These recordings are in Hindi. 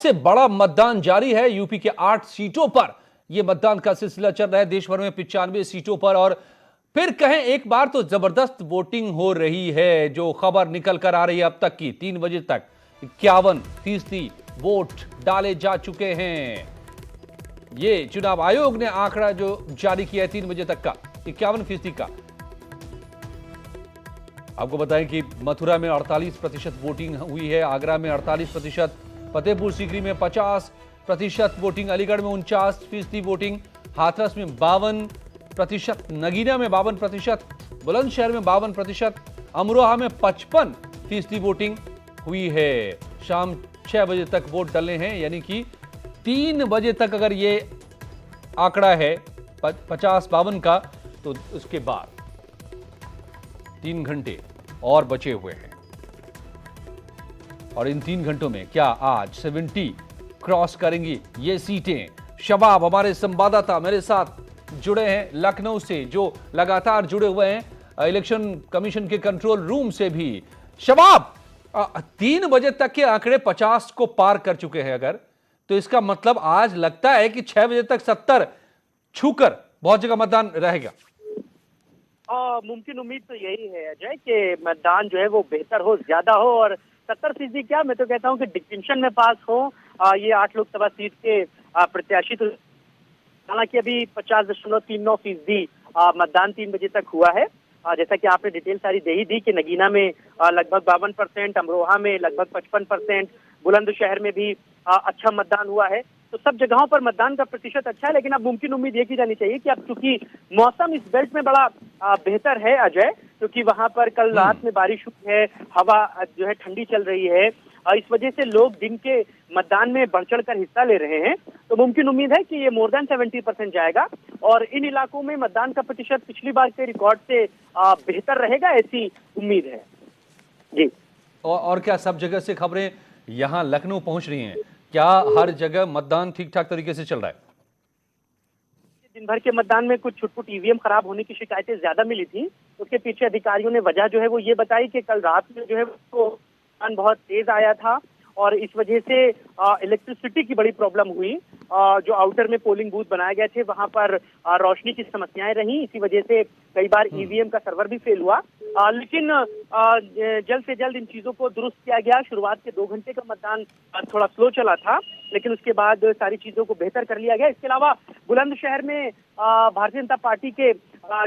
से बड़ा मतदान जारी है। यूपी के 8 सीटों पर यह मतदान का सिलसिला चल रहा है। देश भर में 95 सीटों पर और फिर कहें एक बार तो जबरदस्त वोटिंग हो रही है। जो खबर निकल कर आ रही है अब तक की 3 बजे तक 51% वोट डाले जा चुके हैं। यह चुनाव आयोग ने आंकड़ा जो जारी किया है 3 बजे तक का 51% का। आपको बताएं कि मथुरा में 48% वोटिंग हुई है, आगरा में 48%, फतेहपुर सीकरी में 50% वोटिंग, अलीगढ़ में 49% वोटिंग, हाथरस में 52%, नगीना में 52%, बुलंदशहर में 52%, अमरोहा में 55% वोटिंग हुई है। शाम 6 बजे तक वोट डालने हैं, यानी कि 3 बजे तक अगर ये आंकड़ा है 50-52 का, तो उसके बाद 3 घंटे और बचे हुए हैं। और इन 3 घंटों में क्या आज 70 क्रॉस करेंगी ये सीटें? शबाब हमारे संवाददाता मेरे साथ जुड़े हैं लखनऊ से, जो लगातार जुड़े हुए हैं इलेक्शन कमीशन के कंट्रोल रूम से भी। शबाब, 3 बजे तक के आंकड़े 50 को पार कर चुके हैं अगर, तो इसका मतलब आज लगता है कि 6 बजे तक 70 छूकर बहुत जगह मतदान रहेगा। मुमकिन उम्मीद तो यही है अजय कि मतदान जो है वो बेहतर हो, ज्यादा हो, और 70% क्या, मैं तो कहता हूँ कि डिस्टिंक्शन में पास हो। ये 8 लोकसभा सीट के प्रत्याशी तो, हालांकि अभी 50.39% मतदान 3 बजे तक हुआ है। जैसा कि आपने डिटेल सारी दे ही दी कि नगीना में लगभग 52%, अमरोहा में लगभग 55%, बुलंदशहर में भी अच्छा मतदान हुआ है। तो सब जगहों पर मतदान का प्रतिशत अच्छा है, लेकिन अब मुमकिन उम्मीद ये की जानी चाहिए कि अब चूंकि मौसम इस बेल्ट में बड़ा बेहतर है अजय, क्योंकि वहां पर कल रात में बारिश हुई है, हवा जो है ठंडी चल रही है, इस वजह से लोग दिन के मतदान में बढ़ चढ़ कर हिस्सा ले रहे हैं। तो मुमकिन उम्मीद है कि ये मोर देन 70% जाएगा और इन इलाकों में मतदान का प्रतिशत पिछली बार के रिकॉर्ड से बेहतर रहेगा, ऐसी उम्मीद है जी। और क्या सब जगह से खबरें यहां लखनऊ पहुंच रही हैं? क्या हर जगह मतदान ठीक ठाक तरीके से चल रहा है? दिन भर के मतदान में कुछ छुटपुट ईवीएम खराब होने की शिकायतें ज्यादा मिली थी। उसके पीछे अधिकारियों ने वजह जो है वो ये बताई कि कल रात में जो है वो मतदान बहुत तेज आया था और इस वजह से इलेक्ट्रिसिटी की बड़ी प्रॉब्लम हुई। जो आउटर में पोलिंग बूथ बनाए गए थे वहां पर रोशनी की समस्याएं रही, इसी वजह से कई बार ईवीएम का सर्वर भी फेल हुआ। लेकिन जल्द से जल्द इन चीजों को दुरुस्त किया गया। शुरुआत के 2 घंटे का मतदान थोड़ा स्लो चला था, लेकिन उसके बाद सारी चीजों को बेहतर कर लिया गया। इसके अलावा बुलंदशहर में भारतीय जनता पार्टी के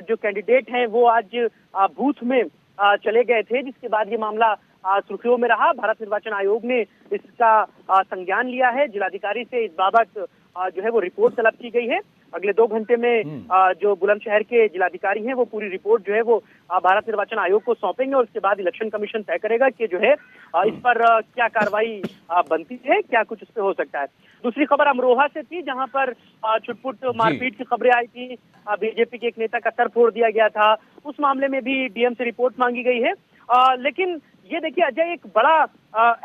जो कैंडिडेट हैं वो आज बूथ में चले गए थे, जिसके बाद ये मामला सुर्खियों में रहा। भारत निर्वाचन आयोग ने इसका संज्ञान लिया है। जिलाधिकारी से इस बाबत जो है वो रिपोर्ट तलब की गई है। अगले 2 घंटे में जो बुलंदशहर के जिलाधिकारी हैं वो पूरी रिपोर्ट जो है वो भारत निर्वाचन आयोग को सौंपेंगे और उसके बाद इलेक्शन कमीशन तय करेगा कि जो है इस पर क्या कार्रवाई बनती है, क्या कुछ उस पर हो सकता है। दूसरी खबर अमरोहा से थी, जहां पर छुटपुट मारपीट की खबरें आई थी। बीजेपी के एक नेता का सर फोड़ दिया गया था। उस मामले में भी डीएम से रिपोर्ट मांगी गई है। लेकिन ये देखिए अजय, एक बड़ा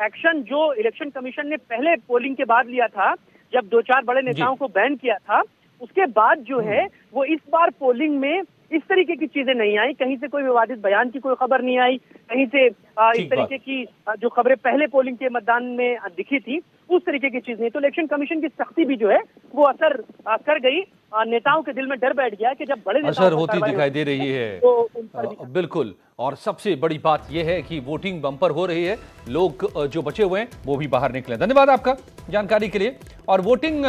एक्शन जो इलेक्शन कमीशन ने पहले पोलिंग के बाद लिया था, जब 2-4 बड़े नेताओं को बैन किया था, उसके बाद जो है वो इस बार पोलिंग में इस तरीके की चीजें नहीं आई। कहीं से कोई विवादित बयान की कोई खबर नहीं आई, कहीं से इस तरीके की जो खबरें पहले पोलिंग के मतदान में दिखी थी उस तरीके की चीज नहीं। तो इलेक्शन कमीशन की सख्ती भी जो है वो असर कर गई। नेताओं के दिल में डर बैठ गया कि जब बड़े असर होती दिखाई दे रही है तो बिल्कुल। और सबसे बड़ी बात यह है कि वोटिंग बम्पर हो रही है, लोग जो बचे हुए हैं वो भी बाहर निकले। धन्यवाद आपका जानकारी के लिए। और वोटिंग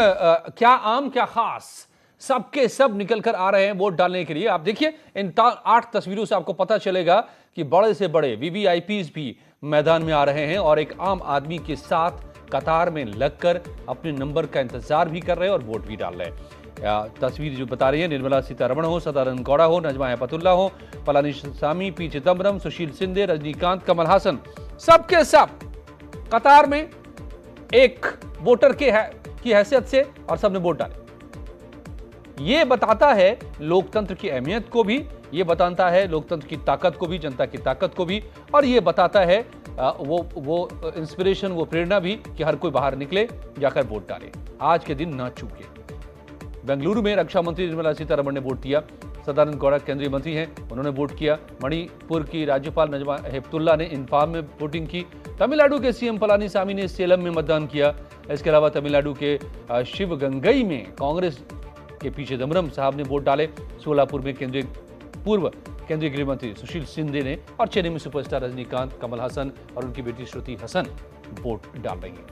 क्या आम क्या खास, सबके सब निकल कर आ रहे हैं वोट डालने के लिए। आप देखिए इन 8 तस्वीरों से आपको पता चलेगा कि बड़े से बड़े वीवीआईपीज भी मैदान में आ रहे हैं और एक आम आदमी के साथ कतार में लगकर अपने नंबर का इंतजार भी कर रहे हैं और वोट भी डाल रहे हैं। तस्वीर जो बता रही है, निर्मला सीतारमण हो, सदानंद गौड़ा हो, नजमा हेपतुल्ला हो, पलानीस्वामी, पी चिदम्बरम, सुशील शिंदे, रजनीकांत, कमल हासन, सबके सब कतार में एक वोटर की हैसियत से और सबने वोट डाले। ये बताता है लोकतंत्र की अहमियत को भी, ये बताता है लोकतंत्र की ताकत को भी, जनता की ताकत को भी, और ये बताता है वो इंस्पिरेशन, वो प्रेरणा भी कि हर कोई बाहर निकले, जाकर वोट डाले, आज के दिन ना चूके। बेंगलुरु में रक्षा मंत्री निर्मला सीतारमण ने वोट दिया। सदानंद गौड़ा केंद्रीय मंत्री हैं, उन्होंने वोट किया। मणिपुर की राज्यपाल नजमा हेपतुल्ला ने इंफाल में वोटिंग की। तमिलनाडु के सीएम पलानीसामी ने सेलम में मतदान किया। इसके अलावा तमिलनाडु के शिवगंगई में कांग्रेस के पीछे दमरम साहब ने वोट डाले। सोलापुर में पूर्व केंद्रीय गृह मंत्री सुशील शिंदे ने और चेन्नई में सुपरस्टार रजनीकांत, कमल हसन और उनकी बेटी श्रुति हसन वोट डाल रही हैं।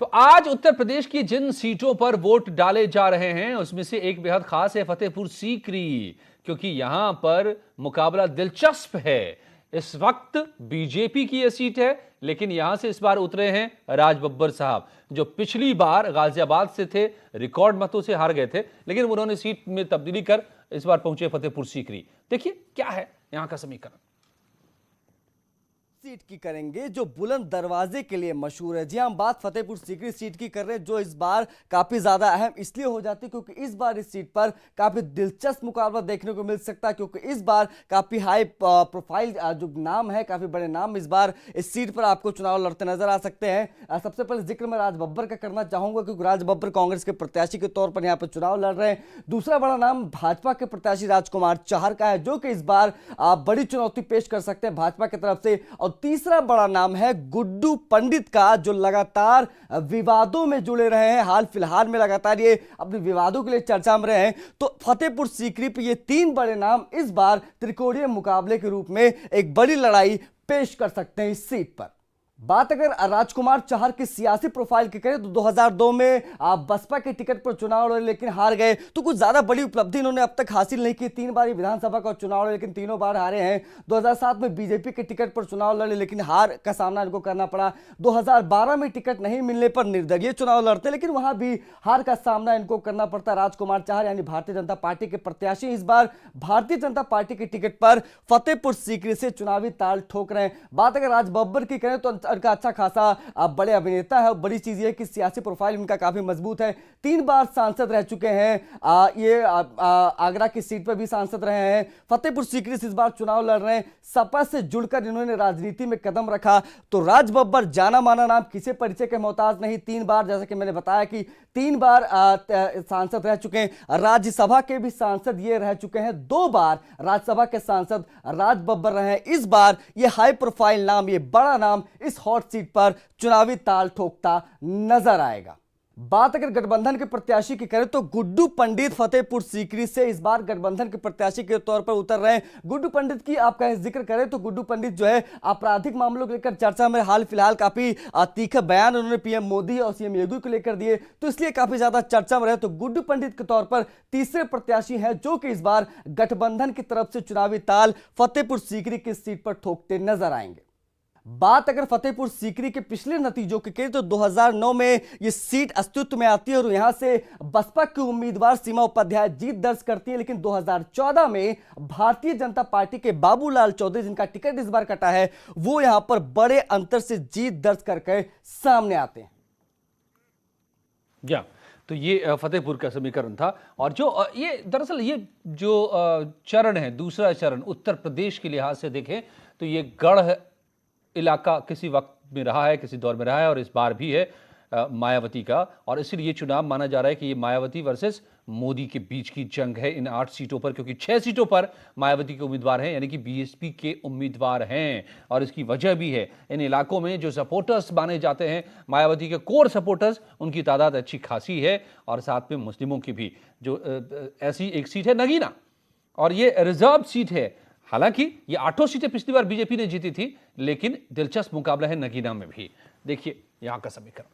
तो आज उत्तर प्रदेश की जिन सीटों पर वोट डाले जा रहे हैं उसमें से एक बेहद खास है फतेहपुर सीकरी, क्योंकि यहां पर मुकाबला दिलचस्प है। इस वक्त बीजेपी की यह सीट है, लेकिन यहां से इस बार उतरे हैं राज बब्बर साहब, जो पिछली बार गाजियाबाद से थे, रिकॉर्ड मतों से हार गए थे, लेकिन उन्होंने सीट में तब्दीली कर इस बार पहुंचे फतेहपुर सीकरी। देखिए क्या है यहां का समीकरण। सीट की करेंगे जो बुलंद दरवाजे के लिए मशहूर है। जी हम बात फतेहपुर सीकरी सीट की कर रहे हैं, जो इस बार काफी ज्यादा अहम इसलिए हो जाती है क्योंकि इस बार इस सीट पर काफी दिलचस्प मुकाबला देखने को मिल सकता है, क्योंकि इस बार काफी हाई प्रोफाइल जो नाम है, काफी बड़े नाम इस बार इस सीट पर आपको चुनाव लड़ते नजर आ सकते हैं। सबसे पहले जिक्र मैं राज बब्बर का करना चाहूंगा, क्योंकि राज बब्बर कांग्रेस के प्रत्याशी के तौर पर यहां पर चुनाव लड़ रहे हैं। दूसरा बड़ा नाम भाजपा के प्रत्याशी राजकुमार चाहर का है, जो कि इस बार बड़ी चुनौती पेश कर सकते हैं भाजपा की तरफ से। और तीसरा बड़ा नाम है गुड्डू पंडित का, जो लगातार विवादों में जुड़े रहे हैं। हाल फिलहाल में लगातार ये अपने विवादों के लिए चर्चा में रहे हैं। तो फतेहपुर सीकरी पे ये तीन बड़े नाम इस बार त्रिकोणीय मुकाबले के रूप में एक बड़ी लड़ाई पेश कर सकते हैं इस सीट पर। बात अगर राजकुमार चाहर की सियासी प्रोफाइल की करें तो 2002 में बसपा के टिकट पर चुनाव लड़े लेकिन हार गए, तो कुछ ज्यादा बड़ी उपलब्धि इन्होंने अब तक हासिल नहीं की। 3 बार विधानसभा का चुनाव लड़े लेकिन तीनों बार हारे हैं। 2007 में बीजेपी के टिकट पर चुनाव लड़े लेकिन हार का सामना इनको करना पड़ा। 2012 में टिकट नहीं मिलने पर निर्दलीय चुनाव लड़ते लेकिन वहां भी हार का सामना इनको करना पड़ता। राजकुमार चाहर यानी भारतीय जनता पार्टी के प्रत्याशी इस बार भारतीय जनता पार्टी के टिकट पर फतेहपुर सीकरी से चुनावी ताल ठोक रहे हैं। बात अगर राज बब्बर की करें तो का अच्छा खासा बड़े अभिनेता है और बड़ी चीज ये कि सियासी प्रोफाइल इनका काफी मजबूत है। 3 बार सांसद रह चुके हैं। ये आगरा की सीट पर भी सांसद रहे हैं। फतेहपुर सीकरी से इस बार चुनाव लड़ रहे हैं। सपा से जुड़कर इन्होंने राजनीति में कदम रखा। तो राज बब्बर जाना माना नाम, किसी परिचय के मोहताज नहीं। 3 बार जैसा कि मैंने बताया कि 3 बार सांसद रह चुके हैं। राज्यसभा के भी सांसद ये रह चुके हैं। 2 बार राज्यसभा के सांसद राज बब्बर रहे हैं। इस बार ये हाई प्रोफाइल नाम, ये बड़ा नाम इस हॉट सीट पर चुनावी ताल ठोकता नजर आएगा। बात अगर गठबंधन के प्रत्याशी की करें तो गुड्डू पंडित फतेहपुर सीकरी से इस बार गठबंधन के प्रत्याशी के तौर पर उतर रहे हैं। गुड्डू पंडित की आप कहें जिक्र करें तो गुड्डू पंडित जो है आपराधिक मामलों को लेकर चर्चा में हाल फिलहाल काफी तीखा बयान उन्होंने पीएम मोदी और सीएम योगी को लेकर दिए, तो इसलिए काफी ज्यादा चर्चा में रहे। तो गुड्डू पंडित के तौर पर तीसरे प्रत्याशी हैं जो कि इस बार गठबंधन की तरफ से चुनावी ताल फतेहपुर सीकरी की सीट पर ठोकते नजर आएंगे। बात अगर फतेहपुर सीकरी के पिछले नतीजों की करें तो 2009 में यह सीट अस्तित्व में आती है और यहां से बसपा की उम्मीदवार सीमा उपाध्याय जीत दर्ज करती है। लेकिन 2014 में भारतीय जनता पार्टी के बाबूलाल चौधरी, जिनका टिकट इस बार कटा है, वो यहां पर बड़े अंतर से जीत दर्ज करके सामने आते हैं। तो ये फतेहपुर का समीकरण था। और जो ये दरअसल ये जो चरण है, दूसरा चरण उत्तर प्रदेश के लिहाज से देखें तो ये गढ़ इलाका किसी वक्त में रहा है, किसी दौर में रहा है और इस बार भी है मायावती का। और इसलिए ये चुनाव माना जा रहा है कि ये मायावती वर्सेस मोदी के बीच की जंग है इन 8 सीटों पर, क्योंकि 6 सीटों पर मायावती के उम्मीदवार हैं, यानी कि बीएसपी के उम्मीदवार हैं। और इसकी वजह भी है, इन इलाकों में जो सपोर्टर्स माने जाते हैं मायावती के, कोर सपोर्टर्स, उनकी तादाद अच्छी खासी है। और साथ में मुस्लिमों की भी जो ऐसी एक सीट है नगीना, और ये रिजर्व सीट है। हालांकि ये 8 सीटें पिछली बार बीजेपी ने जीती थी, लेकिन दिलचस्प मुकाबला है नगीना में भी। देखिए यहां का समीकरण।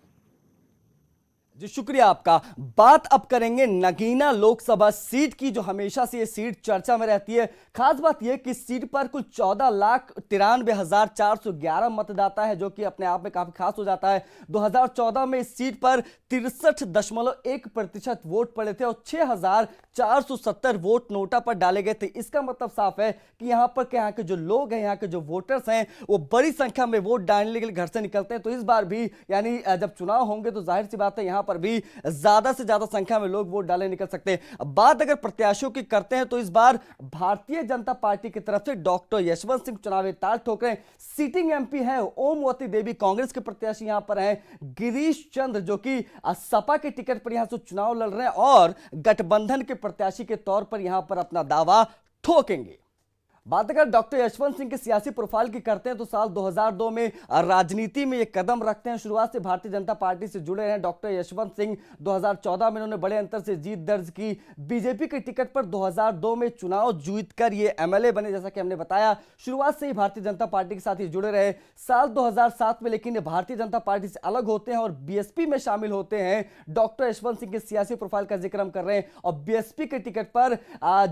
जी शुक्रिया आपका। बात अब करेंगे नगीना लोकसभा सीट की, जो हमेशा से ये सीट चर्चा में रहती है। खास बात यह कि इस सीट पर कुल 14,93,411 मतदाता है, जो कि अपने आप में काफी खास हो जाता है। 2014 में इस सीट पर 63.1% वोट पड़े थे और 6,470 वोट नोटा पर डाले गए थे। इसका मतलब साफ है कि यहाँ पर के यहाँ के जो लोग हैं, यहाँ के जो वोटर्स हैं, वो बड़ी संख्या में वोट डालने के लिए घर से निकलते हैं। तो इस बार भी यानी जब चुनाव होंगे तो जाहिर सी बात है यहाँ यहां पर भी ज्यादा से ज्यादा संख्या में लोग वोट डाले निकल सकते हैं। अब बात अगर प्रत्याशियों की करते हैं तो इस बार भारतीय जनता पार्टी की तरफ से डॉक्टर यशवंत सिंह चुनावी ताल ठोक रहे हैं। सीटिंग एमपी है ओमवती देवी, कांग्रेस के प्रत्याशी यहां पर हैं गिरीश चंद्र जो कि सपा के टिकट पर यहां से चुनाव लड़ रहे हैं और गठबंधन के प्रत्याशी के तौर पर यहां पर अपना दावा ठोकेंगे। बात अगर डॉक्टर यशवंत सिंह के सियासी प्रोफाइल की करते हैं तो साल 2002 में राजनीति में ये कदम रखते हैं। शुरुआत से भारतीय जनता पार्टी से जुड़े हैं डॉक्टर यशवंत सिंह। 2014 में उन्होंने बड़े अंतर से जीत दर्ज की। बीजेपी के टिकट पर 2002 में चुनाव जीतकर ये एमएलए बने। जैसा कि हमने बताया शुरुआत से ही भारतीय जनता पार्टी के साथ ही जुड़े रहे। साल 2007 में लेकिन भारतीय जनता पार्टी से अलग होते हैं और बीएसपी में शामिल होते हैं। डॉक्टर यशवंत सिंह के सियासी प्रोफाइल का जिक्र हम कर रहे हैं और बीएसपी के टिकट पर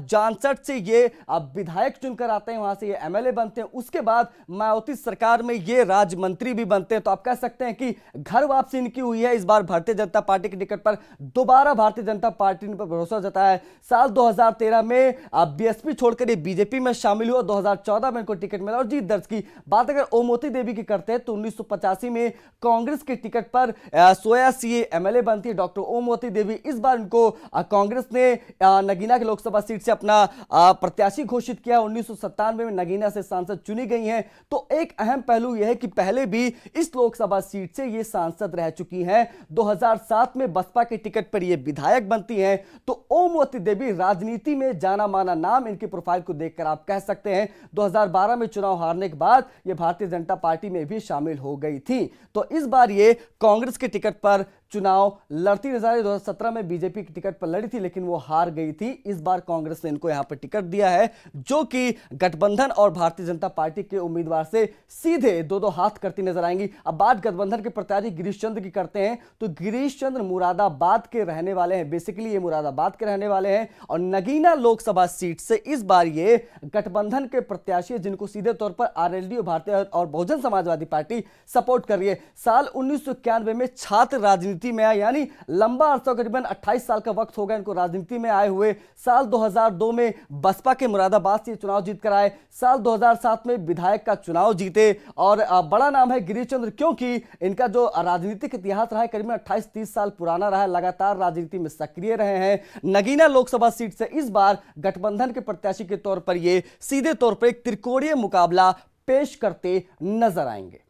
जानसठ से ये विधायक चुनकर आते हैं, वहां से ये एमएलए बनते हैं। उसके बाद मायावती सरकार में ये राज्य मंत्री भी बनते हैं। तो आप कह सकते हैं कि घर वापसी इनकी हुई है। इस बार भारतीय जनता पार्टी के टिकट पर दोबारा भारतीय जनता पार्टी ने पर भरोसा जताया है। साल 2013 में बीएसपी छोड़कर ये बीजेपी में शामिल हुआ। 2014 में इनको टिकट मिला और जीत दर्ज की। बात अगर ओमवती देवी की करते हैं तो 1985 में कांग्रेस के टिकट पर सोया सी एमएलए बनती है डॉक्टर ओमवती देवी। इस बार इनको कांग्रेस ने नगीना की लोकसभा सीट से अपना प्रत्याशी घोषित किया। 1997 में नगीना से सांसद चुनी गई हैं। तो एक अहम पहलू यह है कि पहले भी इस लोकसभा सीट से ये सांसद रह चुकी हैं। 2007 में बसपा के टिकट पर ये विधायक बनती हैं। तो ओमवती देवी राजनीति में जाना माना नाम, इनके प्रोफाइल को देखकर आप कह सकते हैं। 2012 में चुनाव हारने के बाद ये भारतीय जनता पार्टी में भी शामिल हो गई थी। तो इस बार ये कांग्रेस के टिकट पर चुनाव लड़ती नजर आई। 2017 में बीजेपी की टिकट पर लड़ी थी लेकिन वो हार गई थी। इस बार कांग्रेस ने इनको यहां पर टिकट दिया है जो कि गठबंधन और भारतीय जनता पार्टी के उम्मीदवार से सीधे दो हाथ करती नजर आएंगी। अब बात गठबंधन के प्रत्याशी गिरीश चंद्र की करते हैं तो गिरीश चंद्र मुरादाबाद के रहने वाले हैं। बेसिकली ये मुरादाबाद के रहने वाले हैं और नगीना लोकसभा सीट से इस बार ये गठबंधन के प्रत्याशी जिनको सीधे तौर पर आरएलडी भारतीय और बहुजन समाजवादी पार्टी सपोर्ट कर रही है। साल 1991 में छात्र राजनीति में आए, यानी लंबा अरसा, करीबन 28 साल का वक्त हो गया इनको राजनीति में आए हुए। साल 2002 में बसपा के मुरादाबाद से चुनाव जीत कर आए। साल 2007 में विधायक का चुनाव जीते और बड़ा नाम है गिरीश चंद्र क्योंकि इनका जो राजनीतिक इतिहास रहा है करीबन 28-30 साल पुराना रहा है। लगातार राजनीति में सक्रिय रहे हैं। नगीना लोकसभा सीट से इस बार गठबंधन के प्रत्याशी के तौर पर ये सीधे तौर पर एक त्रिकोणीय मुकाबला पेश करते नजर आएंगे।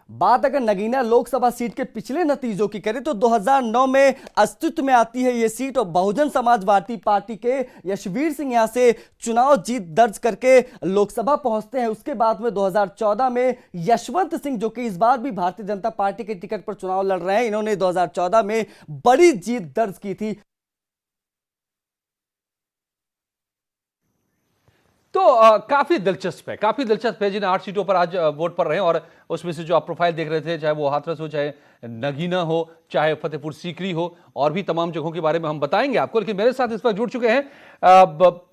बात अगर नगीना लोकसभा सीट के पिछले नतीजों की करें तो 2009 में अस्तित्व में आती है यह सीट और बहुजन समाजवादी पार्टी के यशवीर सिंह यहां से चुनाव जीत दर्ज करके लोकसभा पहुंचते हैं। उसके बाद में 2014 में यशवंत सिंह जो कि इस बार भी भारतीय जनता पार्टी के टिकट पर चुनाव लड़ रहे हैं, इन्होंने 2014 में बड़ी जीत दर्ज की थी। तो काफी दिलचस्प है जिन 8 सीटों पर आज वोट पड़ रहे हैं और उसमें से जो आप प्रोफाइल देख रहे थे, चाहे वो हाथरस हो, चाहे नगीना हो, चाहे फतेहपुर सीकरी हो, और भी तमाम जगहों के बारे में हम बताएंगे आपको। लेकिन मेरे साथ इस वक्त जुड़ चुके हैं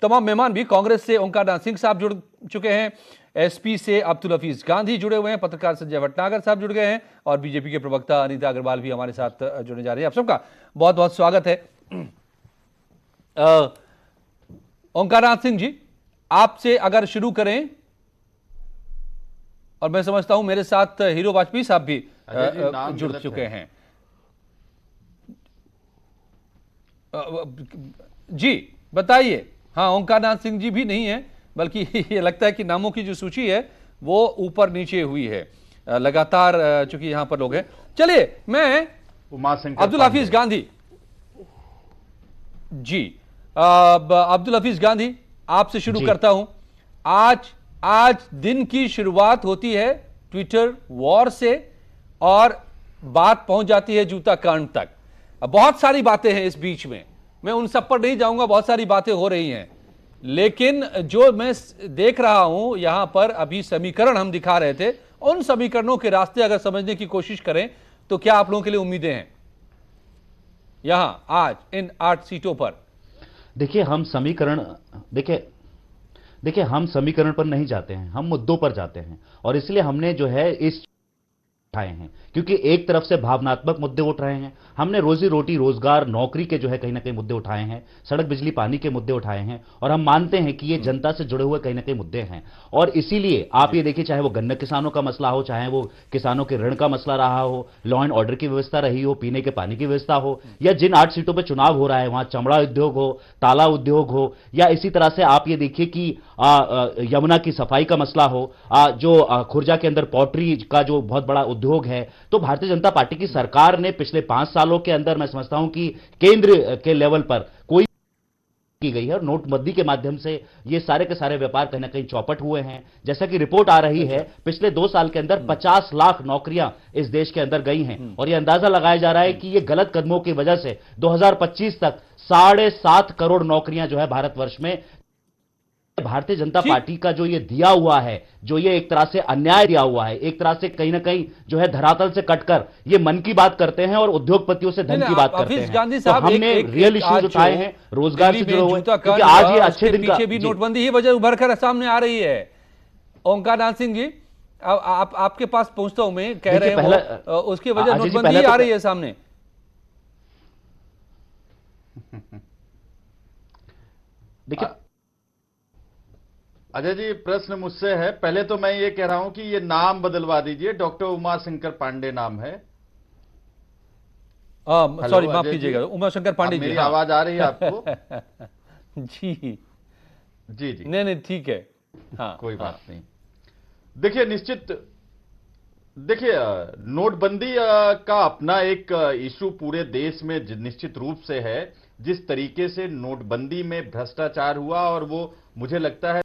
तमाम मेहमान भी। कांग्रेस से ओंकार नाथ सिंह साहब जुड़ चुके हैं, एसपी से अब्दुल हफीज गांधी जुड़े हुए हैं, पत्रकार संजय भटनागर साहब जुड़ गए हैं और बीजेपी के प्रवक्ता अनीता अग्रवाल भी हमारे साथ जुड़ने जा रही है। आप सबका बहुत बहुत स्वागत है। ओंकार नाथ सिंह जी, आपसे अगर शुरू करें, और मैं समझता हूं मेरे साथ हीरो वाजपेयी साहब भी जुड़ चुके हैं। जी बताइए। हाँ, ओंकार नाथ सिंह जी भी नहीं है, बल्कि ये लगता है कि नामों की जो सूची है वो ऊपर नीचे हुई है लगातार, चूंकि यहां पर लोग हैं। चलिए, मैं अब्दुल हफीज गांधी जी, अब्दुल हफीज गांधी आपसे शुरू करता हूं। आज दिन की शुरुआत होती है ट्विटर वॉर से और बात पहुंच जाती है जूता कांड तक। बहुत सारी बातें हैं इस बीच में, मैं उन सब पर नहीं जाऊंगा, बहुत सारी बातें हो रही हैं। लेकिन जो मैं देख रहा हूं यहां पर, अभी समीकरण हम दिखा रहे थे, उन समीकरणों के रास्ते अगर समझने की कोशिश करें तो क्या आप लोगों के लिए उम्मीदें हैं यहां आज इन 8 सीटों पर? देखिए, हम समीकरण पर नहीं जाते हैं, हम मुद्दों पर जाते हैं। और इसलिए हमने जो है इस उठाए हैं, क्योंकि एक तरफ से भावनात्मक मुद्दे उठ रहे हैं, हमने रोजी रोटी, रोजगार, नौकरी के जो है कहीं ना कहीं मुद्दे उठाए हैं, सड़क, बिजली, पानी के मुद्दे उठाए हैं, और हम मानते हैं कि ये जनता से जुड़े हुए कहीं ना कहीं मुद्दे हैं। और इसीलिए आप ये देखिए, चाहे वो गन्ना किसानों का मसला हो, चाहे वो किसानों के ऋण का मसला रहा हो, लॉ एंड ऑर्डर की व्यवस्था रही हो, पीने के पानी की व्यवस्था हो, या जिन 8 सीटों पर चुनाव हो रहा है वहां चमड़ा उद्योग हो, ताला उद्योग हो, या इसी तरह से आप ये देखिए कि यमुना की सफाई का मसला हो, जो खुर्जा के अंदर पॉटरी का जो बहुत बड़ा उद्योग है। तो भारतीय जनता पार्टी की सरकार ने पिछले 5 सालों के अंदर, मैं समझता हूं कि केंद्र के लेवल पर कोई की गई है, और नोटबंदी के माध्यम से ये सारे के सारे व्यापार कहीं ना कहीं चौपट हुए हैं। जैसा कि रिपोर्ट आ रही है, पिछले 2 साल के अंदर 50 लाख नौकरियां इस देश के अंदर गई हैं, और यह अंदाजा लगाया जा रहा है कि ये गलत कदमों की वजह से 2025 तक 7.5 करोड़ नौकरियां जो है भारतवर्ष में, भारतीय जनता पार्टी का जो ये दिया हुआ है, जो ये एक तरह से अन्याय दिया हुआ है, एक तरह से कहीं ना कहीं जो है धरातल से कटकर ये मन की बात करते हैं और उद्योगपतियों से धन की बात करते हैं। तो हमने रियल इश्यूज उठाए हैं, रोजगार से जुड़े हुए, क्योंकि आज ये अच्छे दिन का पीछे भी नोटबंदी ही वजह उभर कर सामने आ रही है। ओंकार नाथ सिंह जी, आपके पास पहुंचता हूं मैं, कह रहे हो उसकी वजह नोटबंदी आ रही है सामने। देखिए अजय जी, प्रश्न मुझसे है। पहले तो मैं ये कह रहा हूं कि ये नाम बदलवा दीजिए, डॉक्टर उमाशंकर पांडे नाम है। सॉरी, माफ कीजिएगा, उमाशंकर पांडे जी। मेरी आवाज आ रही है आपको? जी जी जी, नहीं ठीक है। हाँ, कोई बात नहीं। देखिए, देखिए नोटबंदी का अपना एक इशू पूरे देश में निश्चित रूप से है। जिस तरीके से नोटबंदी में भ्रष्टाचार हुआ, और वो मुझे लगता है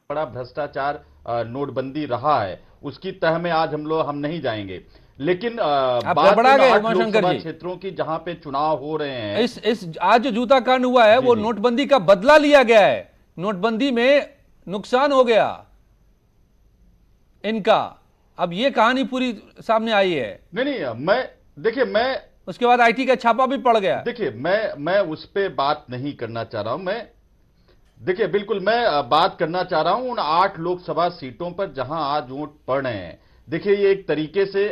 बड़ा भ्रष्टाचार नोटबंदी रहा है, उसकी तह में आज हम नहीं जाएंगे। लेकिन बात 8 लोकसभा क्षेत्रों की जहां पे चुनाव हो रहे हैं, इस आज जो जूता कांड हुआ है वो नोटबंदी का बदला लिया गया है। नोटबंदी में नुकसान हो गया इनका, अब ये कहानी पूरी सामने आई है। नहीं, मैं उसके बाद आईटी का छापा भी पड़ गया। देखिए, मैं उस पे बात नहीं करना चाह रहा हूं। देखिए, बिल्कुल मैं बात करना चाह रहा हूं उन 8 लोकसभा सीटों पर जहां आज वोट पड़ रहे हैं। देखिए, ये एक तरीके से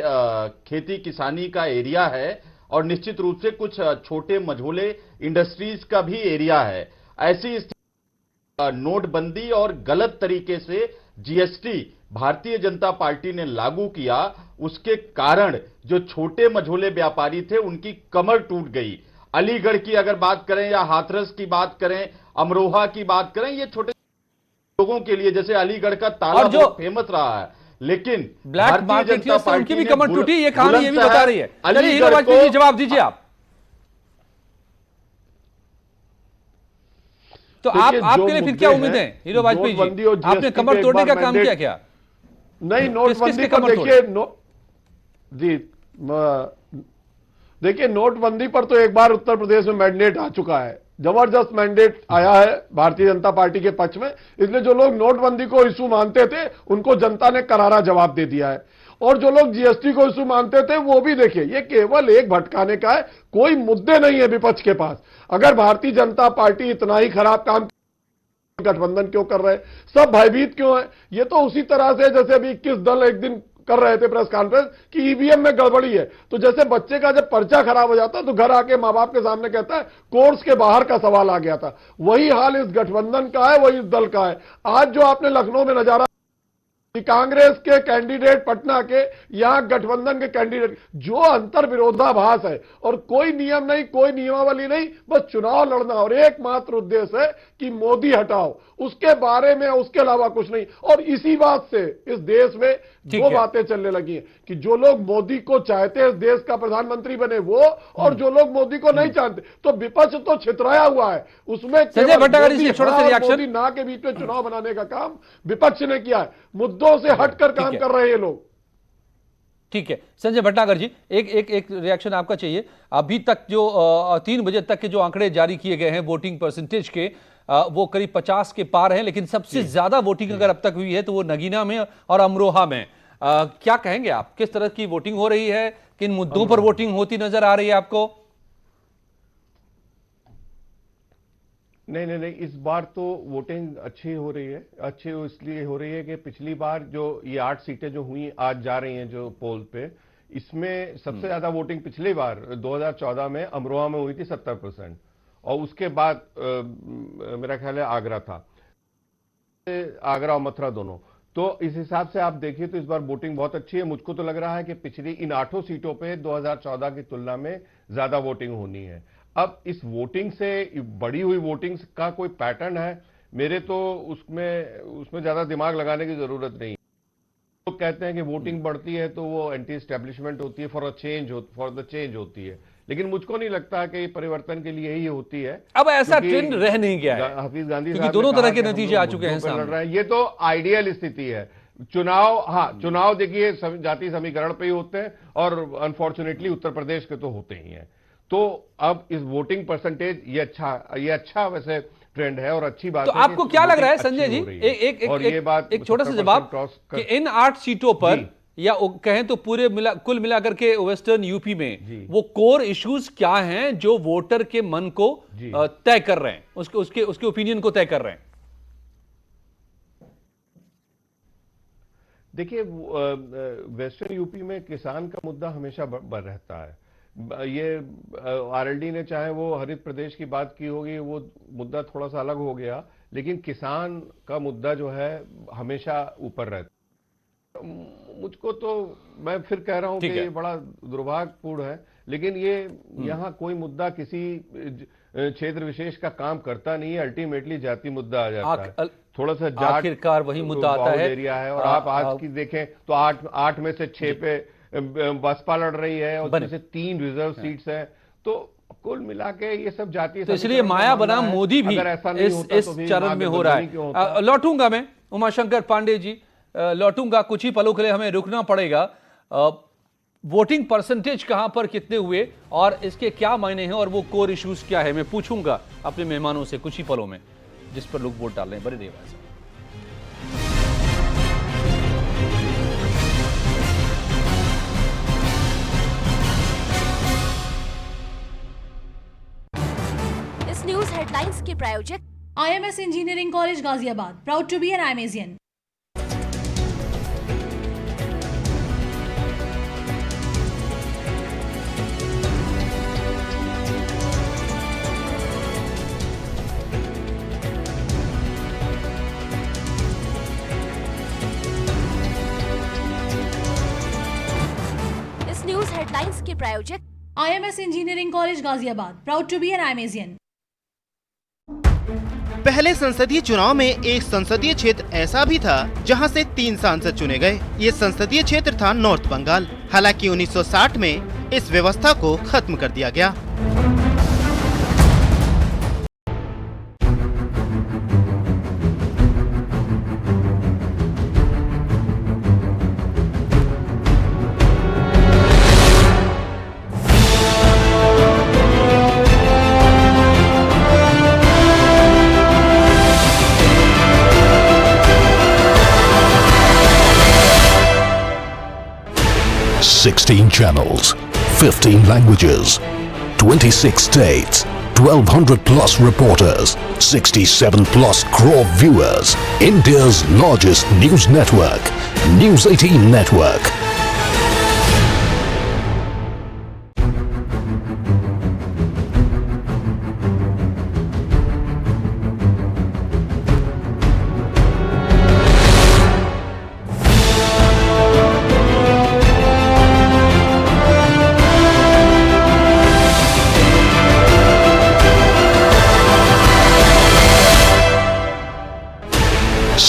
खेती किसानी का एरिया है, और निश्चित रूप से कुछ छोटे मझोले इंडस्ट्रीज का भी एरिया है। ऐसी नोटबंदी और गलत तरीके से जीएसटी भारतीय जनता पार्टी ने लागू किया, उसके कारण जो छोटे मझोले व्यापारी थे उनकी कमर टूट गई। अलीगढ़ की अगर बात करें, या हाथरस की बात करें, अमरोहा की बात करें, ये छोटे लोगों के लिए, जैसे अलीगढ़ का ताला जो फेमस रहा है, लेकिन ब्लैक मार्केट से उनकी भी कमर टूटी, ये कहानी ये भी बता रही है। चलिए हीरो वाजपेयी जी, जवाब दीजिए आप। तो आपके लिए फिर क्या उम्मीद है हीरो वाजपेयी जी? आपने कमर तोड़ने का काम किया क्या? नहीं, नोटबंदी पर देखिए जी, देखिए नोटबंदी पर तो एक बार उत्तर प्रदेश में मैंडेट आ चुका है, जबरदस्त मैंडेट आया है भारतीय जनता पार्टी के पक्ष में। इसलिए जो लोग नोटबंदी को इशू मानते थे उनको जनता ने करारा जवाब दे दिया है, और जो लोग जीएसटी को इशू मानते थे वो भी देखिए, ये केवल एक भटकाने का है, कोई मुद्दे नहीं है विपक्ष के पास। अगर भारतीय जनता पार्टी इतना ही खराब काम, गठबंधन क्यों कर रहे, सब भयभीत क्यों है? ये तो उसी तरह से जैसे अभी 21 दल एक दिन कर रहे थे प्रेस कॉन्फ्रेंस कि ईवीएम में गड़बड़ी है, तो जैसे बच्चे का जब पर्चा खराब हो जाता है तो घर आके मां बाप के सामने कहता है कोर्स के बाहर का सवाल आ गया था। वही हाल इस गठबंधन का है, वही इस दल का है। आज जो आपने लखनऊ में नजारा, कांग्रेस के कैंडिडेट पटना के, यहां गठबंधन के कैंडिडेट, जो अंतर विरोधाभास है, और कोई नियम नहीं, कोई नियमावली नहीं, बस चुनाव लड़ना, और एकमात्र उद्देश्य है कि मोदी हटाओ, उसके बारे में, उसके अलावा कुछ नहीं। और इसी बात से इस देश में दो बातें चलने लगी हैं कि जो लोग मोदी को चाहते हैं इस देश का प्रधानमंत्री बने वो, और जो लोग मोदी को नहीं चाहते। तो विपक्ष तो छितराया हुआ है, उसमें संजय भट्टाचार्य छोटा सा रिएक्शन, मोदी ना के बीच में चुनाव बनाने का काम विपक्ष ने किया है, मुद्दों से हटकर काम कर रहे हैं लोग। ठीक है संजय भट्टागर जी, एक रिएक्शन आपका चाहिए। अभी तक जो 3 बजे तक के जो आंकड़े जारी किए गए हैं वोटिंग परसेंटेज के, वो करीब 50 के पार है, लेकिन सबसे ज्यादा वोटिंग अगर अब तक हुई है तो वो नगीना में और अमरोहा में। क्या कहेंगे आप, किस तरह की वोटिंग हो रही है, किन मुद्दों पर वोटिंग होती नजर आ रही है आपको? नहीं नहीं नहीं, इस बार तो वोटिंग अच्छी हो रही है। अच्छी इसलिए हो रही है कि पिछली बार जो ये 8 सीटें जो हुई आज जा रही हैं जो पोल पे, इसमें सबसे ज्यादा वोटिंग पिछली बार 2014 में अमरोहा में हुई थी 70%, और उसके बाद मेरा ख्याल है आगरा था, आगरा और मथुरा दोनों। तो इस हिसाब से आप देखिए तो इस बार वोटिंग बहुत अच्छी है। मुझको तो लग रहा है कि पिछली इन 8 सीटों पे 2014 की तुलना में ज्यादा वोटिंग होनी है। अब इस वोटिंग से बढ़ी हुई वोटिंग का कोई पैटर्न है, मेरे तो उसमें ज्यादा दिमाग लगाने की जरूरत नहीं। लोग कहते हैं कि वोटिंग बढ़ती है तो वो एंटी एस्टेब्लिशमेंट होती है, फॉर द चेंज होती है, लेकिन मुझको नहीं लगता कि ये परिवर्तन के लिए ही होती है। अब ऐसा क्योंकि ट्रेंड रह नहीं गया है, हाफिज गांधी क्योंकि साहब दोनों ने तरह कहा के कि हम नतीजे लोग आ चुके हैं मुद्दों पे लड़ सामने। रहे हैं। ये तो आइडियल स्थिति है। चुनाव देखिए जाति समीकरण पे ही होते हैं, और अनफॉर्चुनेटली उत्तर प्रदेश के तो होते ही हैं। तो अब इस वोटिंग परसेंटेज ये अच्छा वैसे ट्रेंड है और अच्छी बात तो है। आपको क्या लग रहा है संजय जी, एक छोटा सा जवाब कि इन 8 सीटों पर या कहें तो कुल मिलाकर के वेस्टर्न यूपी में वो कोर इश्यूज क्या हैं जो वोटर के मन को तय कर रहे हैं, उसके ओपिनियन को तय कर रहे हैं? देखिए, वेस्टर्न यूपी में किसान का मुद्दा हमेशा बढ़ रहता है। ये आरएलडी ने चाहे वो हरित प्रदेश की बात की होगी, वो मुद्दा थोड़ा सा अलग हो गया, लेकिन किसान का मुद्दा जो है हमेशा ऊपर रहता है। मुझको तो मैं फिर कह रहा हूं कि ये बड़ा दुर्भाग्यपूर्ण है, लेकिन ये यहाँ कोई मुद्दा किसी क्षेत्र विशेष का काम करता नहीं है। अल्टीमेटली जाति मुद्दा आ जाता है, थोड़ा सा आखिरकार वही मुद्दा आता है। एरिया है, और आप आज की देखें तो 8 में से 6 पे बसपा लड़ रही है, और उसमें से 3 रिजर्व सीट्स हैं। तो कुल मिला के ये सब जातीय, तो इसलिए माया बनाम मोदी भी इस चरण में हो रहा है। लौटूंगा मैं उमाशंकर पांडे जी, लौटूंगा, कुछ ही पलों के लिए हमें रुकना पड़ेगा। वोटिंग परसेंटेज कहां पर कितने हुए और इसके क्या मायने हैं और वो कोर इश्यूज क्या है, मैं पूछूंगा अपने मेहमानों से कुछ ही पलों में, जिस पर लोग वोट डाल रहे हैं। बड़े देर से इस न्यूज हेडलाइंस के प्रायोजक IMS engineering college Ghaziabad, proud to be an IMAsian। इस न्यूज हेडलाइंस के प्रायोजक IMS engineering college Ghaziabad, proud to be an IMAsian। पहले संसदीय चुनाव में एक संसदीय क्षेत्र ऐसा भी था जहां से 3 सांसद चुने गए। ये संसदीय क्षेत्र था नॉर्थ बंगाल। हालांकि 1960 में इस व्यवस्था को खत्म कर दिया गया। $16 channels, 15 languages, 26 states, 1,200 plus reporters, 67 plus crore viewers. India's largest news network, News 18 Network.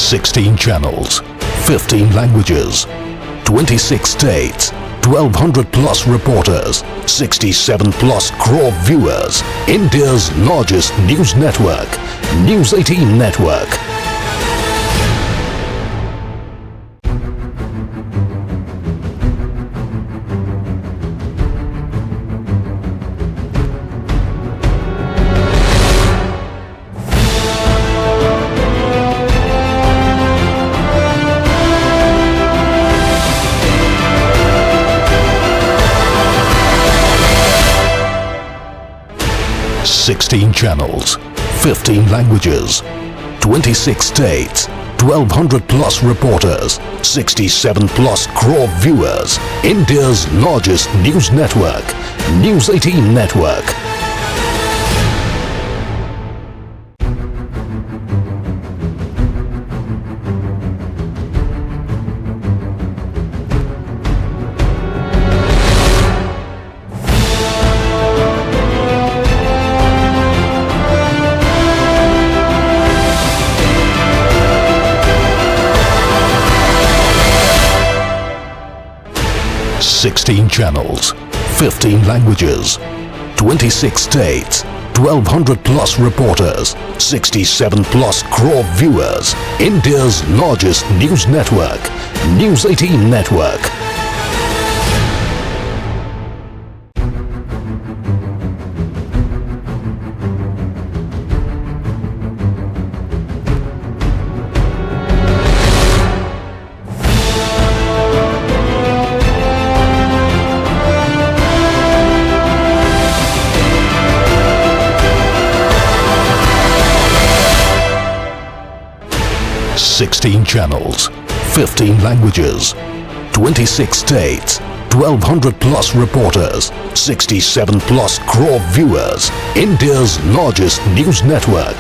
$16 channels, 15 languages, 26 states, 1,200 plus reporters, 67 plus crore viewers. India's largest news network, News 18 Network. $16 channels, 15 languages, 26 states, 1200 plus reporters, 67 plus crore viewers. India's largest news network, News 18 Network. Sixteen channels, 15 languages, 26 states, 1200 plus reporters, 67 plus crore viewers. India's largest news network, News 18 Network. Sixteen channels, 15 languages, 26 states, 1200 plus reporters, 67 plus crore viewers. India's largest news network,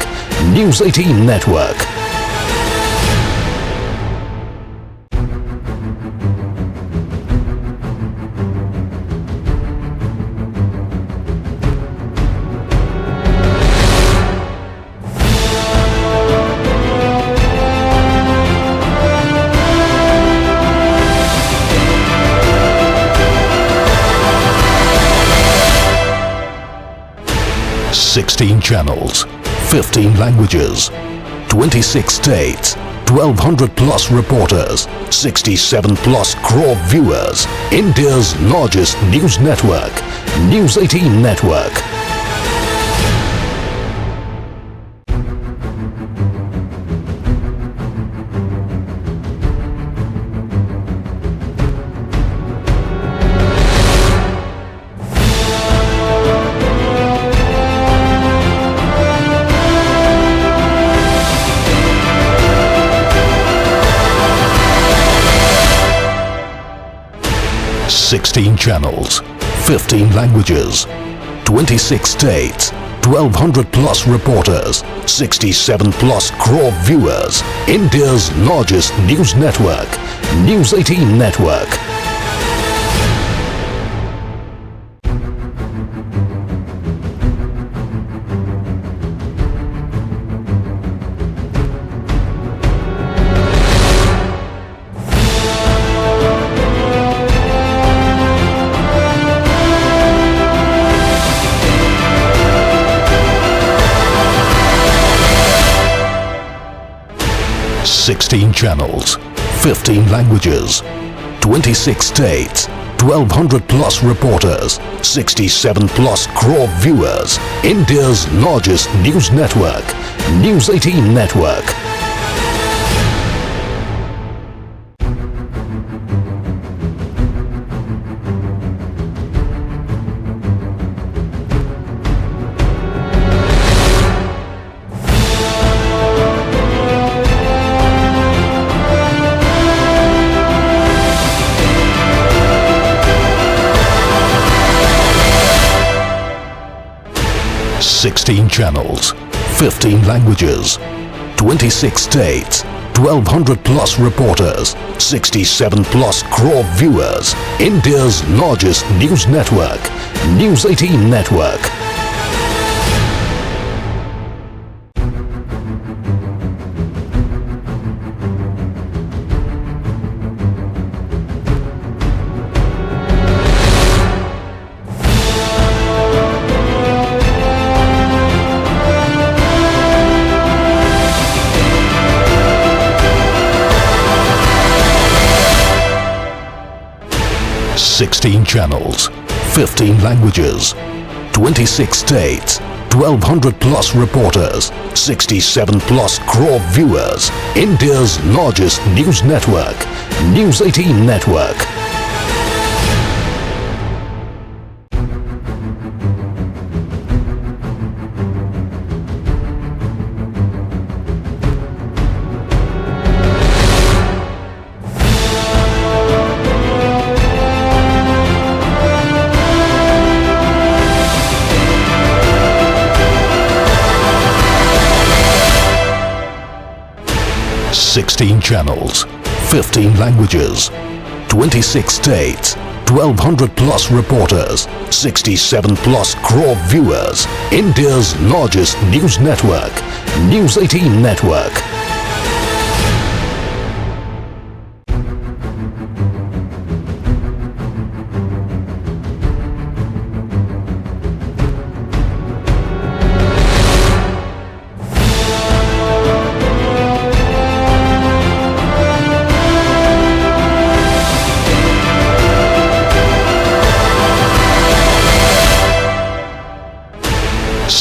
News 18 Network. Sixteen channels, 15 languages, 26 states, 1200 plus reporters, 67 plus crore viewers. India's largest news network, News 18 Network. Sixteen channels, 15 languages, 26 states, 1200 plus reporters, 67 plus crore viewers. India's largest news network, News 18 Network. Sixteen channels, 15 languages, 26 states, 1200 plus reporters, 67 plus crore viewers. India's largest news network, News 18 Network. Sixteen channels, 15 languages, 26 states, 1200 plus reporters, 67 plus crore viewers. India's largest news network, News 18 Network. Sixteen channels, 15 languages, 26 states, 1200 plus reporters, 67 plus crore viewers. India's largest news network, News 18 Network. 16 channels, 15 languages, 26 states, 1200 plus reporters, 67 plus crore viewers. India's largest news network, News 18 Network.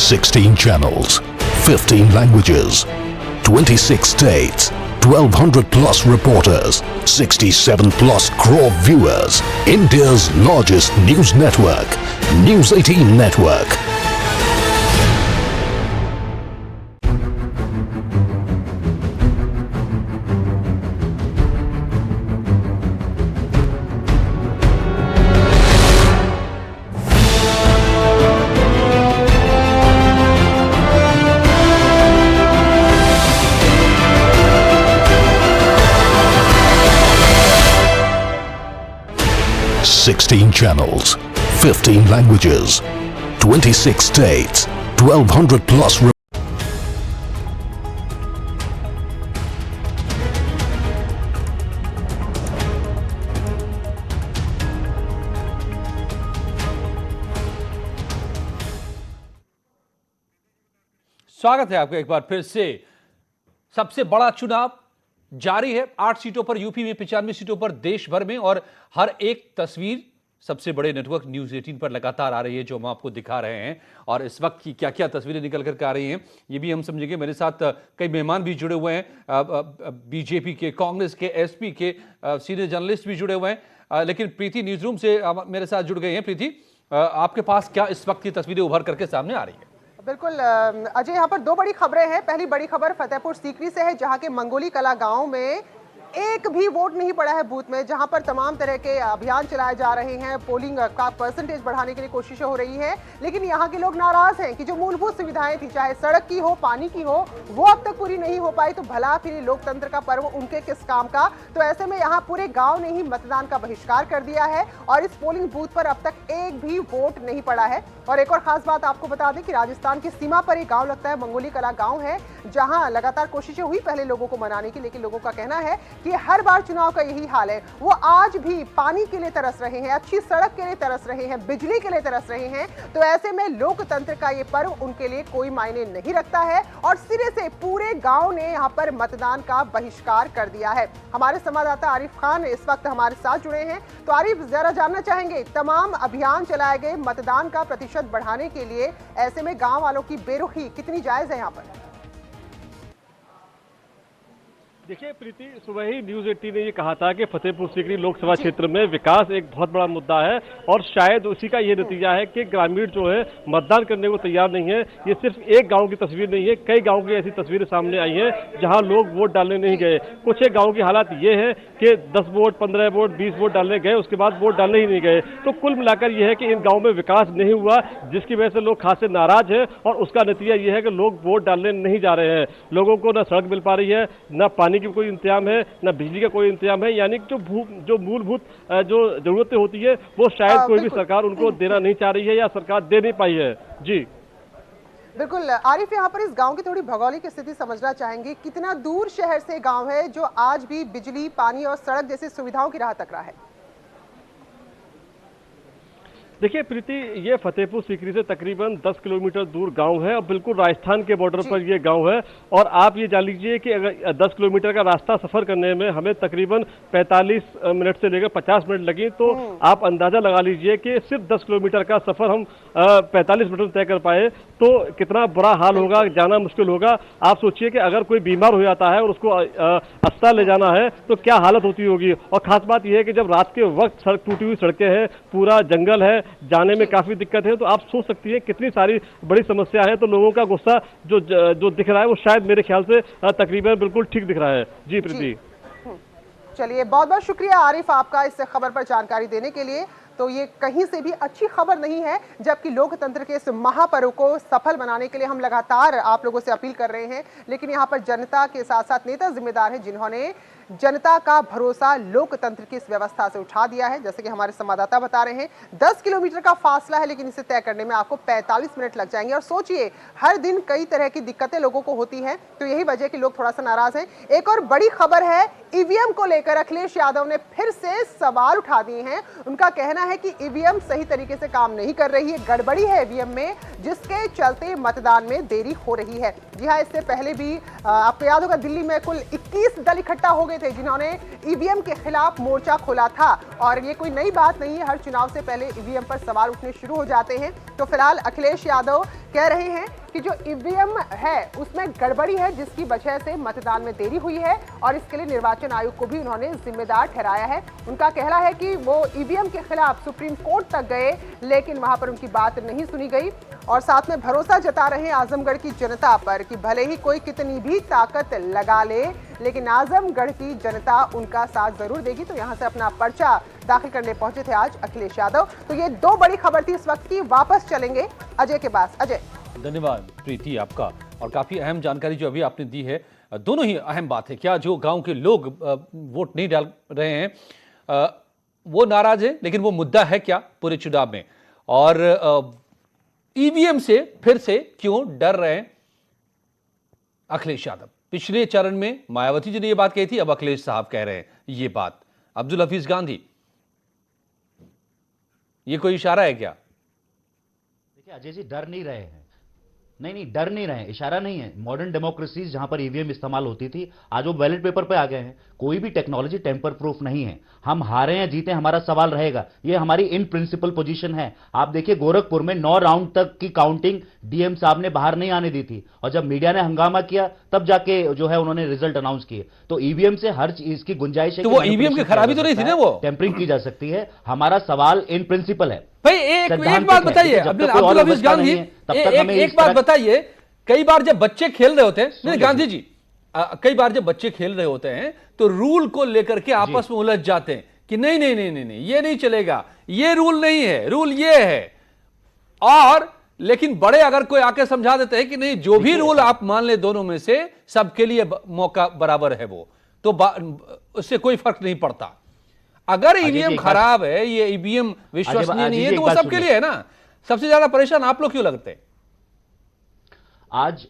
Sixteen channels, 15 languages, 26 states, 1200 plus reporters, 67 plus crore viewers. India's largest news network, News 18 Network. Sixteen channels, 15 languages, 26 states, 1200 plus. स्वागत है आपका एक बार फिर से। सबसे बड़ा चुनाव जारी है, 8 सीटों पर यूपी में, 95 सीटों पर देश भर में, और हर एक तस्वीर सबसे बड़े नेटवर्क न्यूज 18 पर लगातार आ रही है, जो हम आपको दिखा रहे हैं। और इस वक्त की क्या क्या तस्वीरें निकल करके आ रही हैं, ये भी हम समझेंगे। मेरे साथ कई मेहमान भी जुड़े हुए हैं, बीजेपी के, कांग्रेस के, एसपी के सीनियर जर्नलिस्ट भी जुड़े हुए हैं। लेकिन प्रीति न्यूज रूम से मेरे साथ जुड़ गई हैं। प्रीति, आपके पास क्या इस वक्त की तस्वीरें उभर करके सामने आ रही है? बिल्कुल अजय, यहाँ पर दो बड़ी खबरें हैं। पहली बड़ी खबर फतेहपुर सीकरी से है, जहाँ के मंगोली कला गांव में एक भी वोट नहीं पड़ा है बूथ में, जहां पर तमाम तरह के अभियान चलाए जा रहे हैं, पोलिंग का परसेंटेज बढ़ाने के लिए कोशिशें हो रही है। लेकिन यहां के लोग नाराज हैं कि जो मूलभूत सुविधाएं थी, चाहे सड़क की हो, पानी की हो, वो अब तक पूरी नहीं हो पाई। तो भला फिर लोकतंत्र का पर्व उनके किस काम का। तो ऐसे में यहाँ पूरे गाँव ने ही मतदान का बहिष्कार कर दिया है और इस पोलिंग बूथ पर अब तक एक भी वोट नहीं पड़ा है। और एक और खास बात आपको बता दें कि राजस्थान की सीमा पर एक गांव लगता है, मंगोली कला गांव है, जहां लगातार कोशिशें हुई पहले लोगों को मनाने की, लेकिन लोगों का कहना है कि हर बार चुनाव का यही हाल है। वो आज भी पानी के लिए तरस रहे हैं, अच्छी सड़क के लिए तरस रहे हैं, बिजली के लिए तरस रहे हैं। तो ऐसे में लोकतंत्र का ये पर्व उनके लिए कोई मायने नहीं रखता है और सिरे से पूरे गांव ने यहां पर मतदान का बहिष्कार कर दिया है। हमारे संवाददाता आरिफ खान इस वक्त हमारे साथ जुड़े हैं। तो आरिफ, जरा जानना चाहेंगे, तमाम अभियान चलाए गए मतदान का प्रतिशत बढ़ाने के लिए, ऐसे में गांव वालों की बेरुखी कितनी जायज है यहाँ पर? देखिए प्रीति, सुबह ही न्यूज 18 ने ये कहा था कि फतेहपुर सीकरी लोकसभा क्षेत्र में विकास एक बहुत बड़ा मुद्दा है और शायद उसी का ये नतीजा है कि ग्रामीण जो है मतदान करने को तैयार नहीं है। ये सिर्फ एक गांव की तस्वीर नहीं है, कई गांव की ऐसी तस्वीरें सामने आई हैं जहां लोग वोट डालने नहीं गए। कुछ एक गाँव की हालात ये है कि 10 वोट, 15 वोट, 20 वोट डालने गए, उसके बाद वोट डालने ही नहीं गए। तो कुल मिलाकर यह है कि इन गाँव में विकास नहीं हुआ, जिसकी वजह से लोग खासे नाराज है और उसका नतीजा यह है कि लोग वोट डालने नहीं जा रहे हैं। लोगों को न सड़क मिल पा रही है, न पानी की कोई इंतजाम है, न बिजली का कोई इंतजाम है। यानी जो मूलभूत जो जरूरतें होती है वो शायद कोई भी सरकार उनको देना नहीं चाह रही है या सरकार दे नहीं पाई है। जी बिल्कुल आरिफ, यहाँ पर इस गांव की थोड़ी भौगोलिक स्थिति समझना चाहेंगे। कितना दूर शहर से गांव है जो आज भी बिजली, पानी और सड़क जैसी सुविधाओं की राह तक रहा है? देखिए प्रीति, ये फतेहपुर सीकरी से तकरीबन 10 किलोमीटर दूर गांव है और बिल्कुल राजस्थान के बॉर्डर पर ये गांव है। और आप ये जान लीजिए कि अगर 10 किलोमीटर का रास्ता सफर करने में हमें तकरीबन 45 मिनट से लेकर 50 मिनट लगी। तो आप अंदाजा लगा लीजिए कि सिर्फ 10 किलोमीटर का सफर हम 45 मिनट में तय कर पाए तो कितना बुरा हाल होगा, जाना मुश्किल होगा। आप सोचिए कि अगर कोई बीमार हो जाता है और उसको अस्पताल ले जाना है तो क्या हालत होती होगी। और खास बात यह है कि जब रात के वक्त सड़क टूटी हुई सड़कें हैं, पूरा जंगल है, जाने में काफी दिक्कत है। तो आप सोच सकती हैं कितनी सारी बड़ी समस्या है। तो लोगों का गुस्सा जो दिख रहा है वो शायद मेरे ख्याल से तकरीबन बिल्कुल ठीक दिख रहा है। जी प्रीति, चलिए, बहुत बहुत शुक्रिया आरिफ आपका इस खबर पर जानकारी देने के लिए। तो ये कहीं से भी अच्छी खबर नहीं है, जबकि लोकतंत्र के इस महापर्व को सफल बनाने के लिए हम लगातार आप लोगों से अपील कर रहे हैं, लेकिन यहाँ पर जनता के साथ साथ नेता जिम्मेदार हैं जिन्होंने जनता का भरोसा लोकतंत्र की इस व्यवस्था से उठा दिया है। जैसे कि हमारे संवाददाता बता रहे हैं 10 किलोमीटर का फासला है, लेकिन इसे तय करने में आपको 45 मिनट लग जाएंगे। और सोचिए हर दिन कई तरह की दिक्कतें लोगों को होती हैं, तो यही वजह कि लोग थोड़ा सा नाराज हैं। एक और बड़ी खबर है, ईवीएम को लेकर अखिलेश यादव ने फिर से सवाल उठा दिए हैं। उनका कहना है कि ईवीएम सही तरीके से काम नहीं कर रही है, गड़बड़ी है ईवीएम में, जिसके चलते मतदान में देरी हो रही है। जी हाँ, इससे पहले भी आपको याद होगा दिल्ली में कुल 21 दल इकट्ठा हो गए थे जिन्होंने ईवीएम के खिलाफ मोर्चा खोला था। और ये कोई नई बात नहीं है, हर चुनाव से पहले ईवीएम पर सवाल उठने शुरू हो जाते हैं। तो फिलहाल अखिलेश यादव कह रहे हैं कि जो ईवीएम है उसमें गड़बड़ी है, जिसकी वजह से मतदान में देरी हुई है, और इसके लिए निर्वाचन आयोग को भी उन्होंने जिम्मेदार ठहराया है। उनका कहना है कि वो ईवीएम के खिलाफ सुप्रीम कोर्ट तक गए, लेकिन वहां पर उनकी बात नहीं सुनी गई। और साथ में भरोसा जता रहे हैं आजमगढ़ की जनता पर कि भले ही कोई कितनी भी ताकत लगा ले, लेकिन आजमगढ़ की जनता उनका साथ जरूर देगी। तो यहां से अपना पर्चा दाखिल करने पहुंचे थे आज अखिलेश यादव। तो ये दो बड़ी खबर थी इस वक्त की। वापस चलेंगे अजय के पास। अजय, धन्यवाद प्रीति आपका, और काफी अहम जानकारी जो अभी आपने दी है। दोनों ही अहम बात है। क्या जो गांव के लोग वोट नहीं डाल रहे हैं वो नाराज है, लेकिन वो मुद्दा है क्या पूरे चुनाव में, और ईवीएम से फिर से क्यों डर रहे हैं अखिलेश यादव। पिछले चरण में मायावती जी ने ये बात कही थी, अब अखिलेश साहब कह रहे हैं ये बात। अब्दुल हफीज गांधी, ये कोई इशारा है क्या? देखिए अजय जी, डर नहीं रहे हैं, नहीं डर नहीं रहे, इशारा नहीं है। मॉडर्न डेमोक्रेसीज जहां पर ईवीएम इस्तेमाल होती थी, आज वो बैलेट पेपर पे आ गए हैं। कोई भी टेक्नोलॉजी टेम्पर प्रूफ नहीं है। हम हारे या जीते, हमारा सवाल रहेगा, ये हमारी इन प्रिंसिपल पोजीशन है। आप देखिए गोरखपुर में 9 राउंड तक की काउंटिंग डीएम साहब ने बाहर नहीं आने दी थी, और जब मीडिया ने हंगामा किया तब जाके जो है उन्होंने रिजल्ट अनाउंस किए। तो ईवीएम से हर चीज की गुंजाइश है। तो वो ईवीएम की खराबी तो नहीं थी ना, वो टेम्परिंग की जा सकती है। हमारा सवाल इन प्रिंसिपल है। भाई एक बात बताइए अब्दुल हफीज गांधी, एक बात बताइए, कई बार जब बच्चे खेल रहे होते हैं, नहीं गांधी जी, कई बार जब बच्चे खेल रहे होते हैं तो रूल को लेकर के आपस में उलझ जाते हैं कि नहीं नहीं नहीं नहीं नहीं ये नहीं चलेगा, ये रूल नहीं है, रूल ये है। और लेकिन बड़े अगर कोई आके समझा देते हैं कि नहीं जो भी रूल आप मान ले दोनों में से सबके लिए मौका बराबर है, वो तो उससे कोई फर्क नहीं पड़ता। अगर ईवीएम खराब है, ये ईवीएम विश्वसनीय नहीं है, तो वो सबके लिए है ना। सबसे ज्यादा परेशान आप लोग क्यों लगते हैं? आज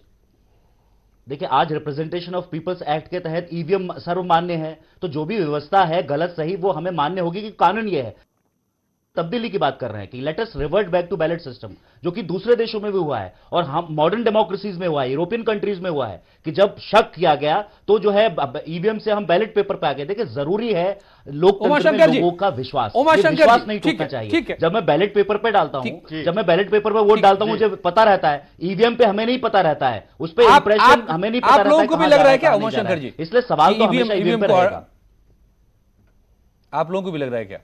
देखिए, आज रिप्रेजेंटेशन ऑफ पीपल्स एक्ट के तहत ईवीएम सर्वमान्य है, तो जो भी व्यवस्था है गलत सही वो हमें मान्य होगी कि कानून ये है। तब्दीली की बात कर रहे हैं कि let us revert back to ballot system, जो कि दूसरे देशों में भी हुआ है और हम मॉडर्न डेमोक्रेसीज में हुआ है, यूरोपियन कंट्रीज में हुआ है कि जब शक किया गया तो जो है ईवीएम से हम बैलेट पेपर पे आ गए। देखिए जरूरी है लोकतंत्र में लोगों का विश्वास, विश्वास नहीं टूटना चाहिए। जब मैं बैलेट पेपर पे डालता हूं, जब मैं बैलेट पेपर पे वोट डालता हूं, मुझे पता रहता है, ईवीएम पे हमें नहीं पता रहता है, उस पर इंप्रेशन हमें नहीं पता रहता है। आप लोगों को भी लग रहा है क्या उमाशंकर जी? इसलिए सवाल तो हमेशा ईवीएम पे रहेगा। आप लोगों को भी लग रहा है क्या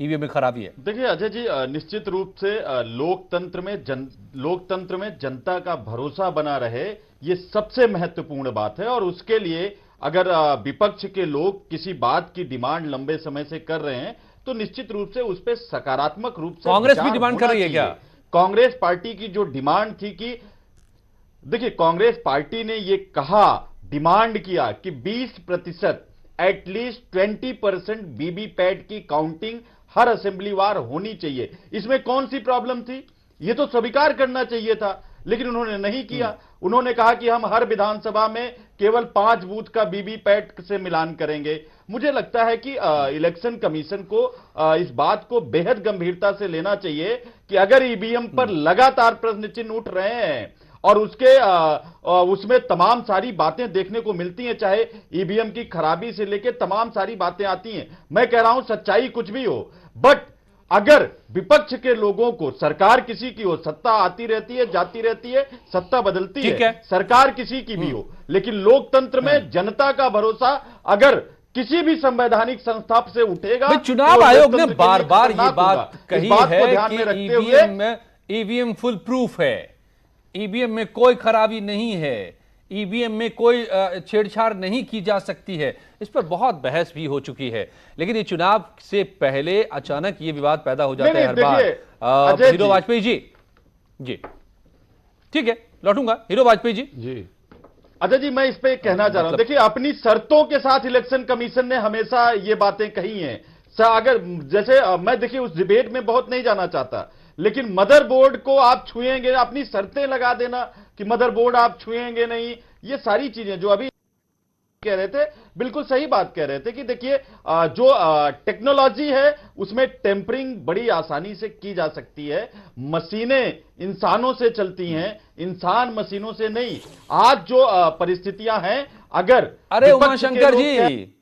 ईवीएम में खराबी है? देखिए अजय जी, निश्चित रूप से लोकतंत्र में जनता का भरोसा बना रहे, ये सबसे महत्वपूर्ण बात है। और उसके लिए अगर विपक्ष के लोग किसी बात की डिमांड लंबे समय से कर रहे हैं तो निश्चित रूप से उस पर सकारात्मक रूप से कांग्रेस भी डिमांड कर रही है क्या? कांग्रेस पार्टी की जो डिमांड थी कि देखिए, कांग्रेस पार्टी ने ये कहा, डिमांड किया कि 20% एटलीस्ट 20% वीवीपैट की काउंटिंग हर असेंबलीवार होनी चाहिए। इसमें कौन सी प्रॉब्लम थी? ये तो स्वीकार करना चाहिए था, लेकिन उन्होंने नहीं किया। उन्होंने कहा कि हम हर विधानसभा में केवल 5 बूथ का वीवीपैट से मिलान करेंगे। मुझे लगता है कि इलेक्शन कमीशन को इस बात को बेहद गंभीरता से लेना चाहिए कि अगर ईवीएम पर लगातार प्रश्न चिन्ह उठ रहे हैं और उसमें तमाम सारी बातें देखने को मिलती हैं, चाहे ईवीएम की खराबी से लेकर तमाम सारी बातें आती हैं। मैं कह रहा हूं सच्चाई कुछ भी हो, बट अगर विपक्ष के लोगों को, सरकार किसी की हो, सत्ता आती रहती है, जाती रहती है, सत्ता बदलती है, सरकार किसी की भी हो, लेकिन लोकतंत्र में जनता का भरोसा अगर किसी भी संवैधानिक संस्था से उठेगा। चुनाव आयोग ने बार बार ये बात कही है कि ईवीएम फुल प्रूफ है, ईवीएम में कोई खराबी नहीं है, ईवीएम में कोई छेड़छाड़ नहीं की जा सकती है। इस पर बहुत बहस भी हो चुकी है, लेकिन ये चुनाव से पहले अचानक ये विवाद पैदा हो जाता है हर बार। हीरो वाजपेयी जी ठीक है, लौटूंगा। हीरो वाजपेयी जी अजय जी, मैं इस पे कहना चाह रहा हूं, देखिए अपनी शर्तों के साथ इलेक्शन कमीशन ने हमेशा ये बातें कही हैं। अगर जैसे मैं देखिए उस डिबेट में बहुत नहीं जाना चाहता, लेकिन मदरबोर्ड को आप छुएंगे, अपनी शर्तें लगा देना कि मदरबोर्ड आप छुएंगे नहीं, ये सारी चीजें जो अभी कह रहे थे बिल्कुल सही बात कह रहे थे कि देखिए जो टेक्नोलॉजी है उसमें टेम्परिंग बड़ी आसानी से की जा सकती है। मशीनें इंसानों से चलती हैं, इंसान मशीनों से नहीं। आज जो परिस्थितियां हैं, अगर अरे उमाशंकर जी,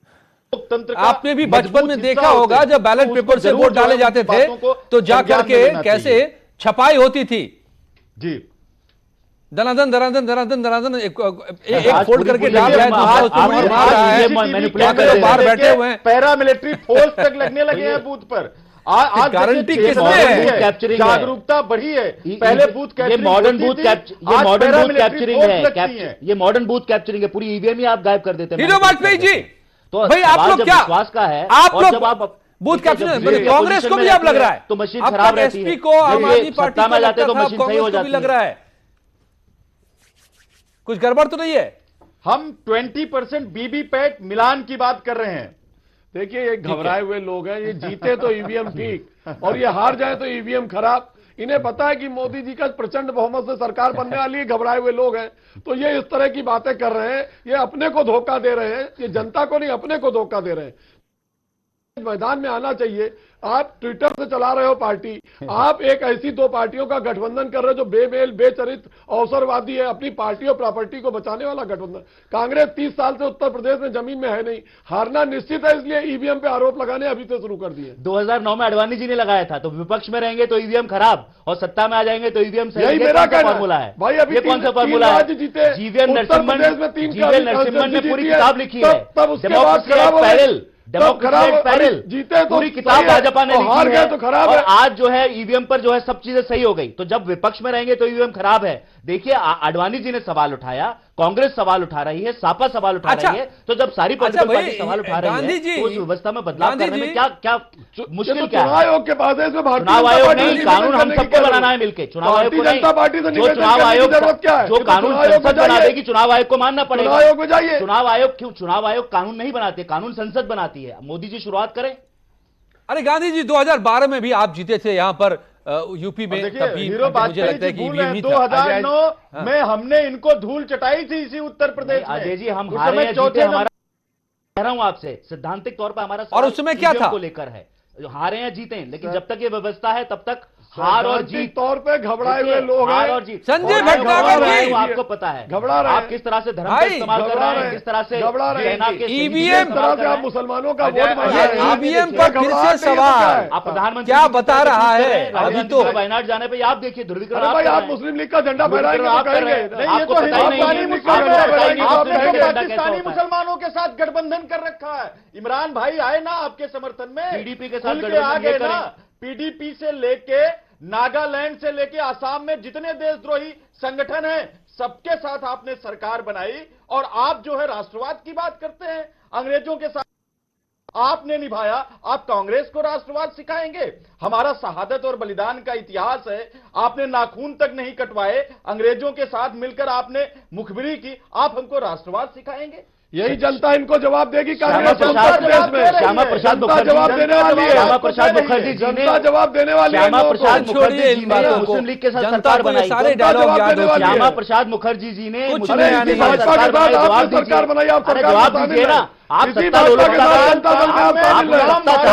आपने भी बचपन में देखा होगा जब बैलेट पेपर से वोट डाले जाते थे तो जाकर के कैसे छपाई होती थी जी, दनादन दनादन दनादन दनादन एक फोल्ड करके डाल जाए तो बाहर बैठे हुए हैं, पैरामिलिट्री फोर्स तक लगने लगे हैं बूथ पर। आज गारंटी किसमें है? जागरूकता बढ़ी है। पहले बूथ ये मॉडर्न बूथ कैप्चरिंग है, ये मॉडर्न बूथ कैप्चरिंग है। पूरी ईवीएम ही आप गायब कर देते हैं। हीरो वाजपेयी जी, तो भाई आप लोग क्या विश्वास का है, आप और लोग जब आप बूथ कैप्चरिंग कांग्रेस को भी अब लग रहा है तो मशीन खराब रहती है। एसपी को आम आदमी पार्टी को जाते तो मशीन सही हो जाती लग रहा है, कुछ गड़बड़ तो नहीं है। हम 20% वीवीपैट मिलान की बात कर रहे हैं। देखिए ये घबराए हुए लोग हैं, ये जीते तो ईवीएम ठीक और ये हार जाए तो ईवीएम खराब। इन्हें पता है कि मोदी जी का प्रचंड बहुमत से सरकार बनने वाली है। घबराए हुए लोग हैं तो ये इस तरह की बातें कर रहे हैं, ये अपने को धोखा दे रहे हैं, ये जनता को नहीं अपने को धोखा दे रहे हैं। मैदान में आना चाहिए। आप ट्विटर से चला रहे हो पार्टी, आप एक ऐसी दो पार्टियों का गठबंधन कर रहे हो जो बेमेल बेचरित्र अवसरवादी है, अपनी पार्टी और प्रॉपर्टी को बचाने वाला गठबंधन। कांग्रेस 30 साल से उत्तर प्रदेश में जमीन में है नहीं, हारना निश्चित है, इसलिए ईवीएम पे आरोप लगाने अभी से शुरू कर दिए। 2009 में अडवाणी जी ने लगाया था, तो विपक्ष में रहेंगे तो ईवीएम खराब और सत्ता में आ जाएंगे तो ईवीएम सही। यही मेरा फॉर्मूला है भाई। अभी कौन सा फॉर्मूला है? जीवीएन नरसिम्हन ने पूरी किताब लिखी है, जीते तो पूरी किताब भाजपा ने लिखी हार है, गए तो खराब और है। आज जो है ईवीएम पर जो है सब चीजें सही हो गई। तो जब विपक्ष में रहेंगे तो ईवीएम खराब है। देखिए आडवाणी जी ने सवाल उठाया, कांग्रेस सवाल उठा रही है, सापा सवाल उठा रही है, तो जब सारी पॉलिटिकल पार्टी सवाल उठा रही है तो उस व्यवस्था में बदलाव करने में क्या क्या मुश्किल क्या है? चुनाव आयोग के पास है, इसमें चुनाव आयोग नहीं, कानून हम सबको बनाना है मिलकर। चुनाव आयोग को नहीं, जो चुनाव आयोग जो कानून संसद बना देगी, चुनाव आयोग को मानना पड़ेगा। आयोग में जाइए। चुनाव आयोग क्यों? चुनाव आयोग कानून नहीं बनाते, कानून संसद बनाती है। मोदी जी शुरुआत करें। अरे गांधी जी 2012 में भी आप जीते थे यहां पर यूपी में, देखिए हीरो बाजपेयी जी भूल है 2009 में हमने इनको धूल चटाई थी इसी उत्तर प्रदेश में। अजय जी हम हारे हैं, जीते हमारा, कह रहा हूं आपसे सिद्धांतिक तौर पर हमारा और उस समय क्या था को लेकर है, हारे हैं जीते हैं, लेकिन जब तक ये व्यवस्था है तब तक हार और जीत तौर पे घबराए हुए लोग हार और जीत। संजय भट्टागर जी आपको पता है घबरा रहे हैं, आप किस तरह से धर्म का इस्तेमाल कर रहे हैं, किस तरह से घबरा रहे हैं। ईवीएम तरह से आप मुसलमानों का वोट ईवीएम पर फिर से सवाल आप प्रधानमंत्री क्या बता रहा है? अभी तो वायनाड जाने पे आप देखिए ध्रुवीकरण भाई आप मुस्लिम लीग का झंडा फहराएंगे आप कर रहे हैं, आपको पता ही नहीं पाकिस्तानी मुसलमानों के साथ गठबंधन कर रखा है। इमरान भाई आए ना आपके समर्थन में, पीडीपी के साथ आ गए ना। पीडीपी से लेके नागालैंड से लेके आसाम में जितने देशद्रोही संगठन हैं सबके साथ आपने सरकार बनाई, और आप जो है राष्ट्रवाद की बात करते हैं, अंग्रेजों के साथ आपने निभाया। आप कांग्रेस को राष्ट्रवाद सिखाएंगे? हमारा शहादत और बलिदान का इतिहास है, आपने नाखून तक नहीं कटवाए, अंग्रेजों के साथ मिलकर आपने मुखबिरी की, आप हमको राष्ट्रवाद सिखाएंगे? यही जनता इनको जवाब देगी। श्यामा प्रसाद जवाब देने वाली है, श्यामा प्रसाद मुखर्जी जी ने जवाब देने वाली है। श्यामा प्रसाद मुखर्जी जी ने मुस्लिम लीग के साथ सरकार बनाई, सारे डायलॉग याद हो। श्यामा प्रसाद मुखर्जी जी ने मुस्लिम लीग की सरकार बनाई, आप जवाब दीजिए ना। आप सत्ता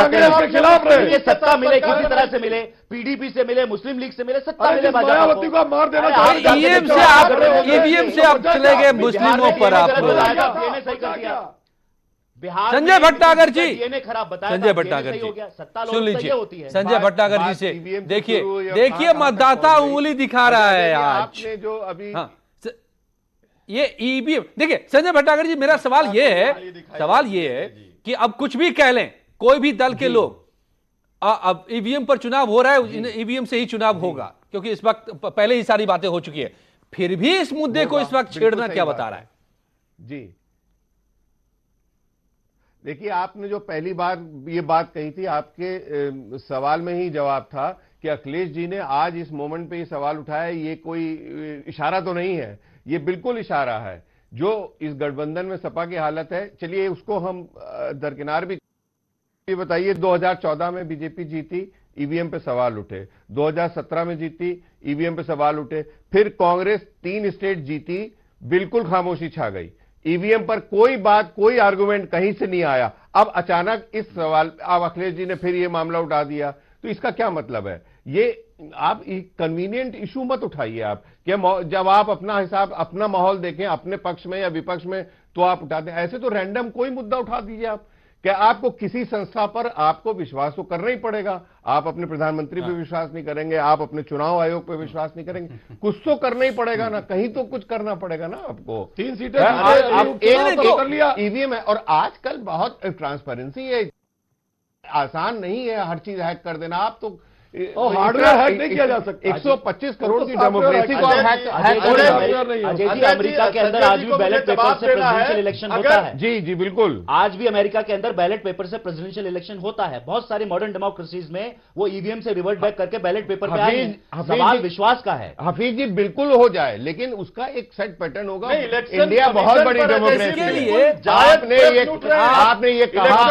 के खिलाफ रहे, ये सत्ता मिले किसी तरह से मिले, पीडीपी से मिले, मुस्लिम लीग से मिले, सत्ता मिले मायावती को मार देना। ईवीएम से आप चले गए मुस्लिमों पर। आप सही कर दिया बिहार। संजय भट्टागर जी, ने खराब बताया, संजय भट्टागर जी सत्ता सुन लीजिए, संजय भट्टागर जी से देखिए मतदाता उंगली दिखा रहा है आज जो अभी। ये ईवीएम देखिए संजय भट्टागर जी, मेरा सवाल ये है कि अब कुछ भी कह लें कोई भी दल के लोग, अब ईवीएम पर चुनाव हो रहा है, ईवीएम से ही चुनाव होगा, क्योंकि इस वक्त पहले ही सारी बातें हो चुकी है। फिर भी इस मुद्दे को इस वक्त बिल्कुल छेड़ना सही क्या बात बता है। रहा है? जी देखिए, आपने जो पहली बार ये बात कही थी, आपके सवाल में ही जवाब था कि अखिलेश जी ने आज इस मोमेंट पे ये सवाल उठाया, ये कोई इशारा तो नहीं है, ये बिल्कुल इशारा है। जो इस गठबंधन में सपा की हालत है, चलिए उसको हम दरकिनार भी। ये बताइए, 2014 में बीजेपी जीती, ईवीएम पे सवाल उठे, 2017 में जीती, ईवीएम पे सवाल उठे, फिर कांग्रेस 3 स्टेट जीती, बिल्कुल खामोशी छा गई, ईवीएम पर कोई बात, कोई आर्गुमेंट कहीं से नहीं आया। अब अचानक इस सवाल, अब अखिलेश जी ने फिर ये मामला उठा दिया, तो इसका क्या मतलब है? ये आप कन्वीनियंट इशू मत उठाइए आप, कि जब आप अपना हिसाब, अपना माहौल देखें, अपने पक्ष में या विपक्ष में, तो आप उठाते हैं। ऐसे तो रैंडम कोई मुद्दा उठा दीजिए आप। क्या आपको किसी संस्था पर आपको विश्वास तो करना ही पड़ेगा। आप अपने प्रधानमंत्री पे विश्वास नहीं करेंगे, आप अपने चुनाव आयोग पे विश्वास नहीं करेंगे, कुछ तो करना ही पड़ेगा ना, कहीं तो कुछ करना पड़ेगा ना आपको। 3 सीटें आप एक कर लिया ईवीएम है, और आजकल बहुत ट्रांसपेरेंसी है, आसान नहीं है हर चीज हैक कर देना। आप तो हार्डवेयर हैक नहीं किया जा सकता। 125 करोड़ की डेमोक्रेसी को आप हैक अजय जी, अमेरिका के अंदर आज भी बैलेट पेपर से प्रेसिडेंशियल इलेक्शन होता है। जी जी बिल्कुल, आज भी अमेरिका के अंदर बैलेट पेपर से प्रेसिडेंशियल इलेक्शन होता है। बहुत सारी मॉडर्न डेमोक्रेसीज में वो ईवीएम से रिवर्ट बैक करके बैलेट पेपर पे आए हैं। सवाल विश्वास का है। हफीज जी, बिल्कुल हो जाए, लेकिन उसका एक सेट पैटर्न होगा। इंडिया बहुत बड़ी डेमोक्रेसी है। आपने ये कहा,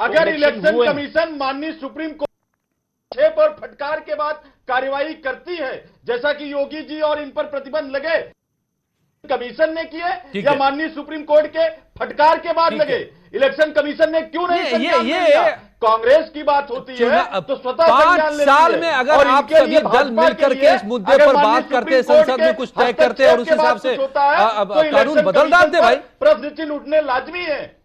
अगर इलेक्शन कमीशन माननीय सुप्रीम कोर्ट 6 पर फटकार के बाद कार्यवाही करती है, जैसा कि योगी जी और इन पर प्रतिबंध लगे कमीशन ने किए या माननीय सुप्रीम कोर्ट के फटकार के बाद लगे, इलेक्शन कमीशन ने क्यों नहीं संज्ञान लिया? कांग्रेस की बात होती है तो स्वतः 5 साल में अगर आप सभी दल मिलकर के इस मुद्दे पर बात करते, संसद में कुछ तय करते और उस हिसाब से कानून बदल डालते, भाई प्रश्न चिन्ह उठने लाजमी है।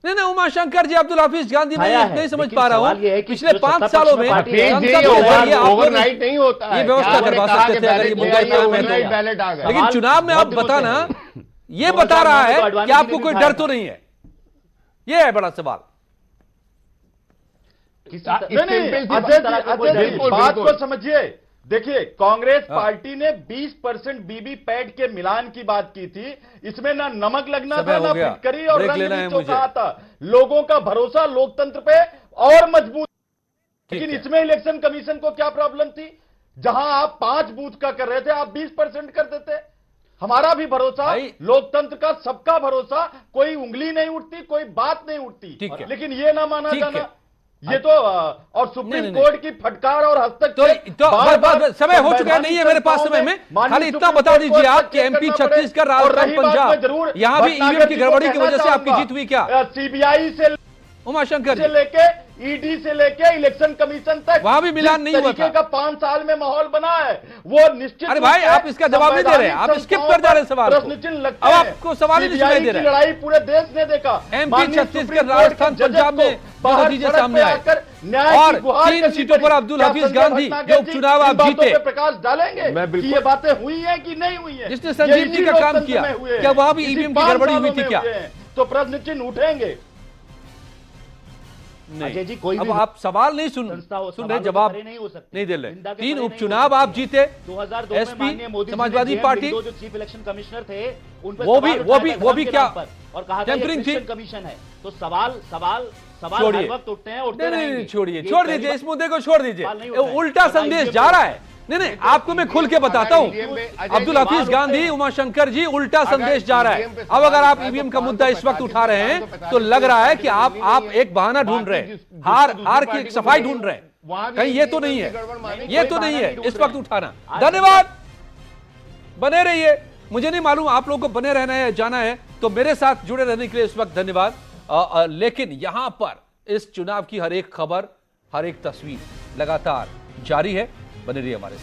नहीं, उमाशंकर जी, अब्दुल हाफिज गांधी, मैं नहीं समझ पा रहा हूं, पिछले 5 सालों में ओवरनाइट नहीं होता है, ये व्यवस्था करवा सकते थे अगर ये मुद्दा कायम है तो। बैलेट आ गया, लेकिन चुनाव में आप बताना, ये बता रहा है कि आपको कोई डर तो नहीं है, ये है बड़ा सवाल। बात को समझिए। देखिए, कांग्रेस पार्टी ने 20% वीवीपैट के मिलान की बात की थी, इसमें ना नमक लगना था, ना फिटकरी और रंग भी चौंका था। लोगों का भरोसा लोकतंत्र पे और मजबूत, लेकिन इसमें इलेक्शन कमीशन को क्या प्रॉब्लम थी? जहां आप 5 बूथ का कर रहे थे, आप 20% कर देते। हमारा भी भरोसा, लोकतंत्र का सबका भरोसा, कोई उंगली नहीं उठती, कोई बात नहीं उठती, लेकिन ये ना माना जाना, ये तो और सुप्रीम कोर्ट की फटकार और हस्तक्षेप तो समय हो चुका है, नहीं है मेरे पास समय में। खाली इतना बता दीजिए आप कि एमपी, छत्तीसगढ़, राजस्थान, पंजाब, यहां भी ईवीएम की गड़बड़ी की वजह से आपकी जीत हुई क्या? सीबीआई से उमाशंकर से लेके ईडी से लेके इलेक्शन कमीशन तक वहां भी मिलान नहीं हुआ था। का 5 साल में माहौल बना है, वो निश्चित। अरे भाई, आप इसका जवाब नहीं दे रहे, आप स्किप कर जा रहे सवाल। प्रश्न चिन्ह लगता है, अब आपको सवाल ही नहीं सुनाई दे रहा। लड़ाई पूरे देश ने देखा, एमपी, छत्तीसगढ़, राजस्थान, पंजाब में नतीजे सामने आए और 3 सीटों पर अब्दुल हाफिज गांधी जो उपचुनाव आप जीते, प्रकाश डालेंगे ये बातें हुई है कि नहीं हुई है? जिसने संजीवनी का काम किया, क्या वहां भी ईवीएम की गड़बड़ी हुई थी क्या? तो प्रश्न चिन्ह उठेंगे। अजय जी, कोई अब आप सवाल नहीं सुन रहे, जवाब नहीं दे रहे। 3 उपचुनाव आप जीते, 2002 एसपी, समाजवादी पार्टी, जो चीफ इलेक्शन कमिश्नर थे, उन पर वो भी क्या और कहा था इलेक्शन कमीशन है। तो सवाल हर वक्त उठते हैं, उठते रहेंगे। छोड़ दीजिए इस मुद्दे को, छोड़ दीजिए। उल्टा संदेश जा रहा है। नहीं, आपको मैं खुल के बताता हूं, अब्दुल हाफिज गांधी, उमाशंकर जी, उल्टा संदेश जा रहा है। अब अगर आप ईवीएम का मुद्दा इस वक्त उठा रहे हैं तो लग रहा है कि आप एक बहाना ढूंढ रहे हैं, हार की एक सफाई ढूंढ रहे हैं। कहीं ये तो नहीं है इस वक्त उठाना। धन्यवाद, बने रहिए। मुझे नहीं मालूम आप लोगों को बने रहना है, जाना है, तो मेरे साथ जुड़े रहने के लिए इस वक्त धन्यवाद। लेकिन यहां पर इस चुनाव की हर एक खबर, हर एक तस्वीर लगातार जारी है। बने रहिए हमारे साथ।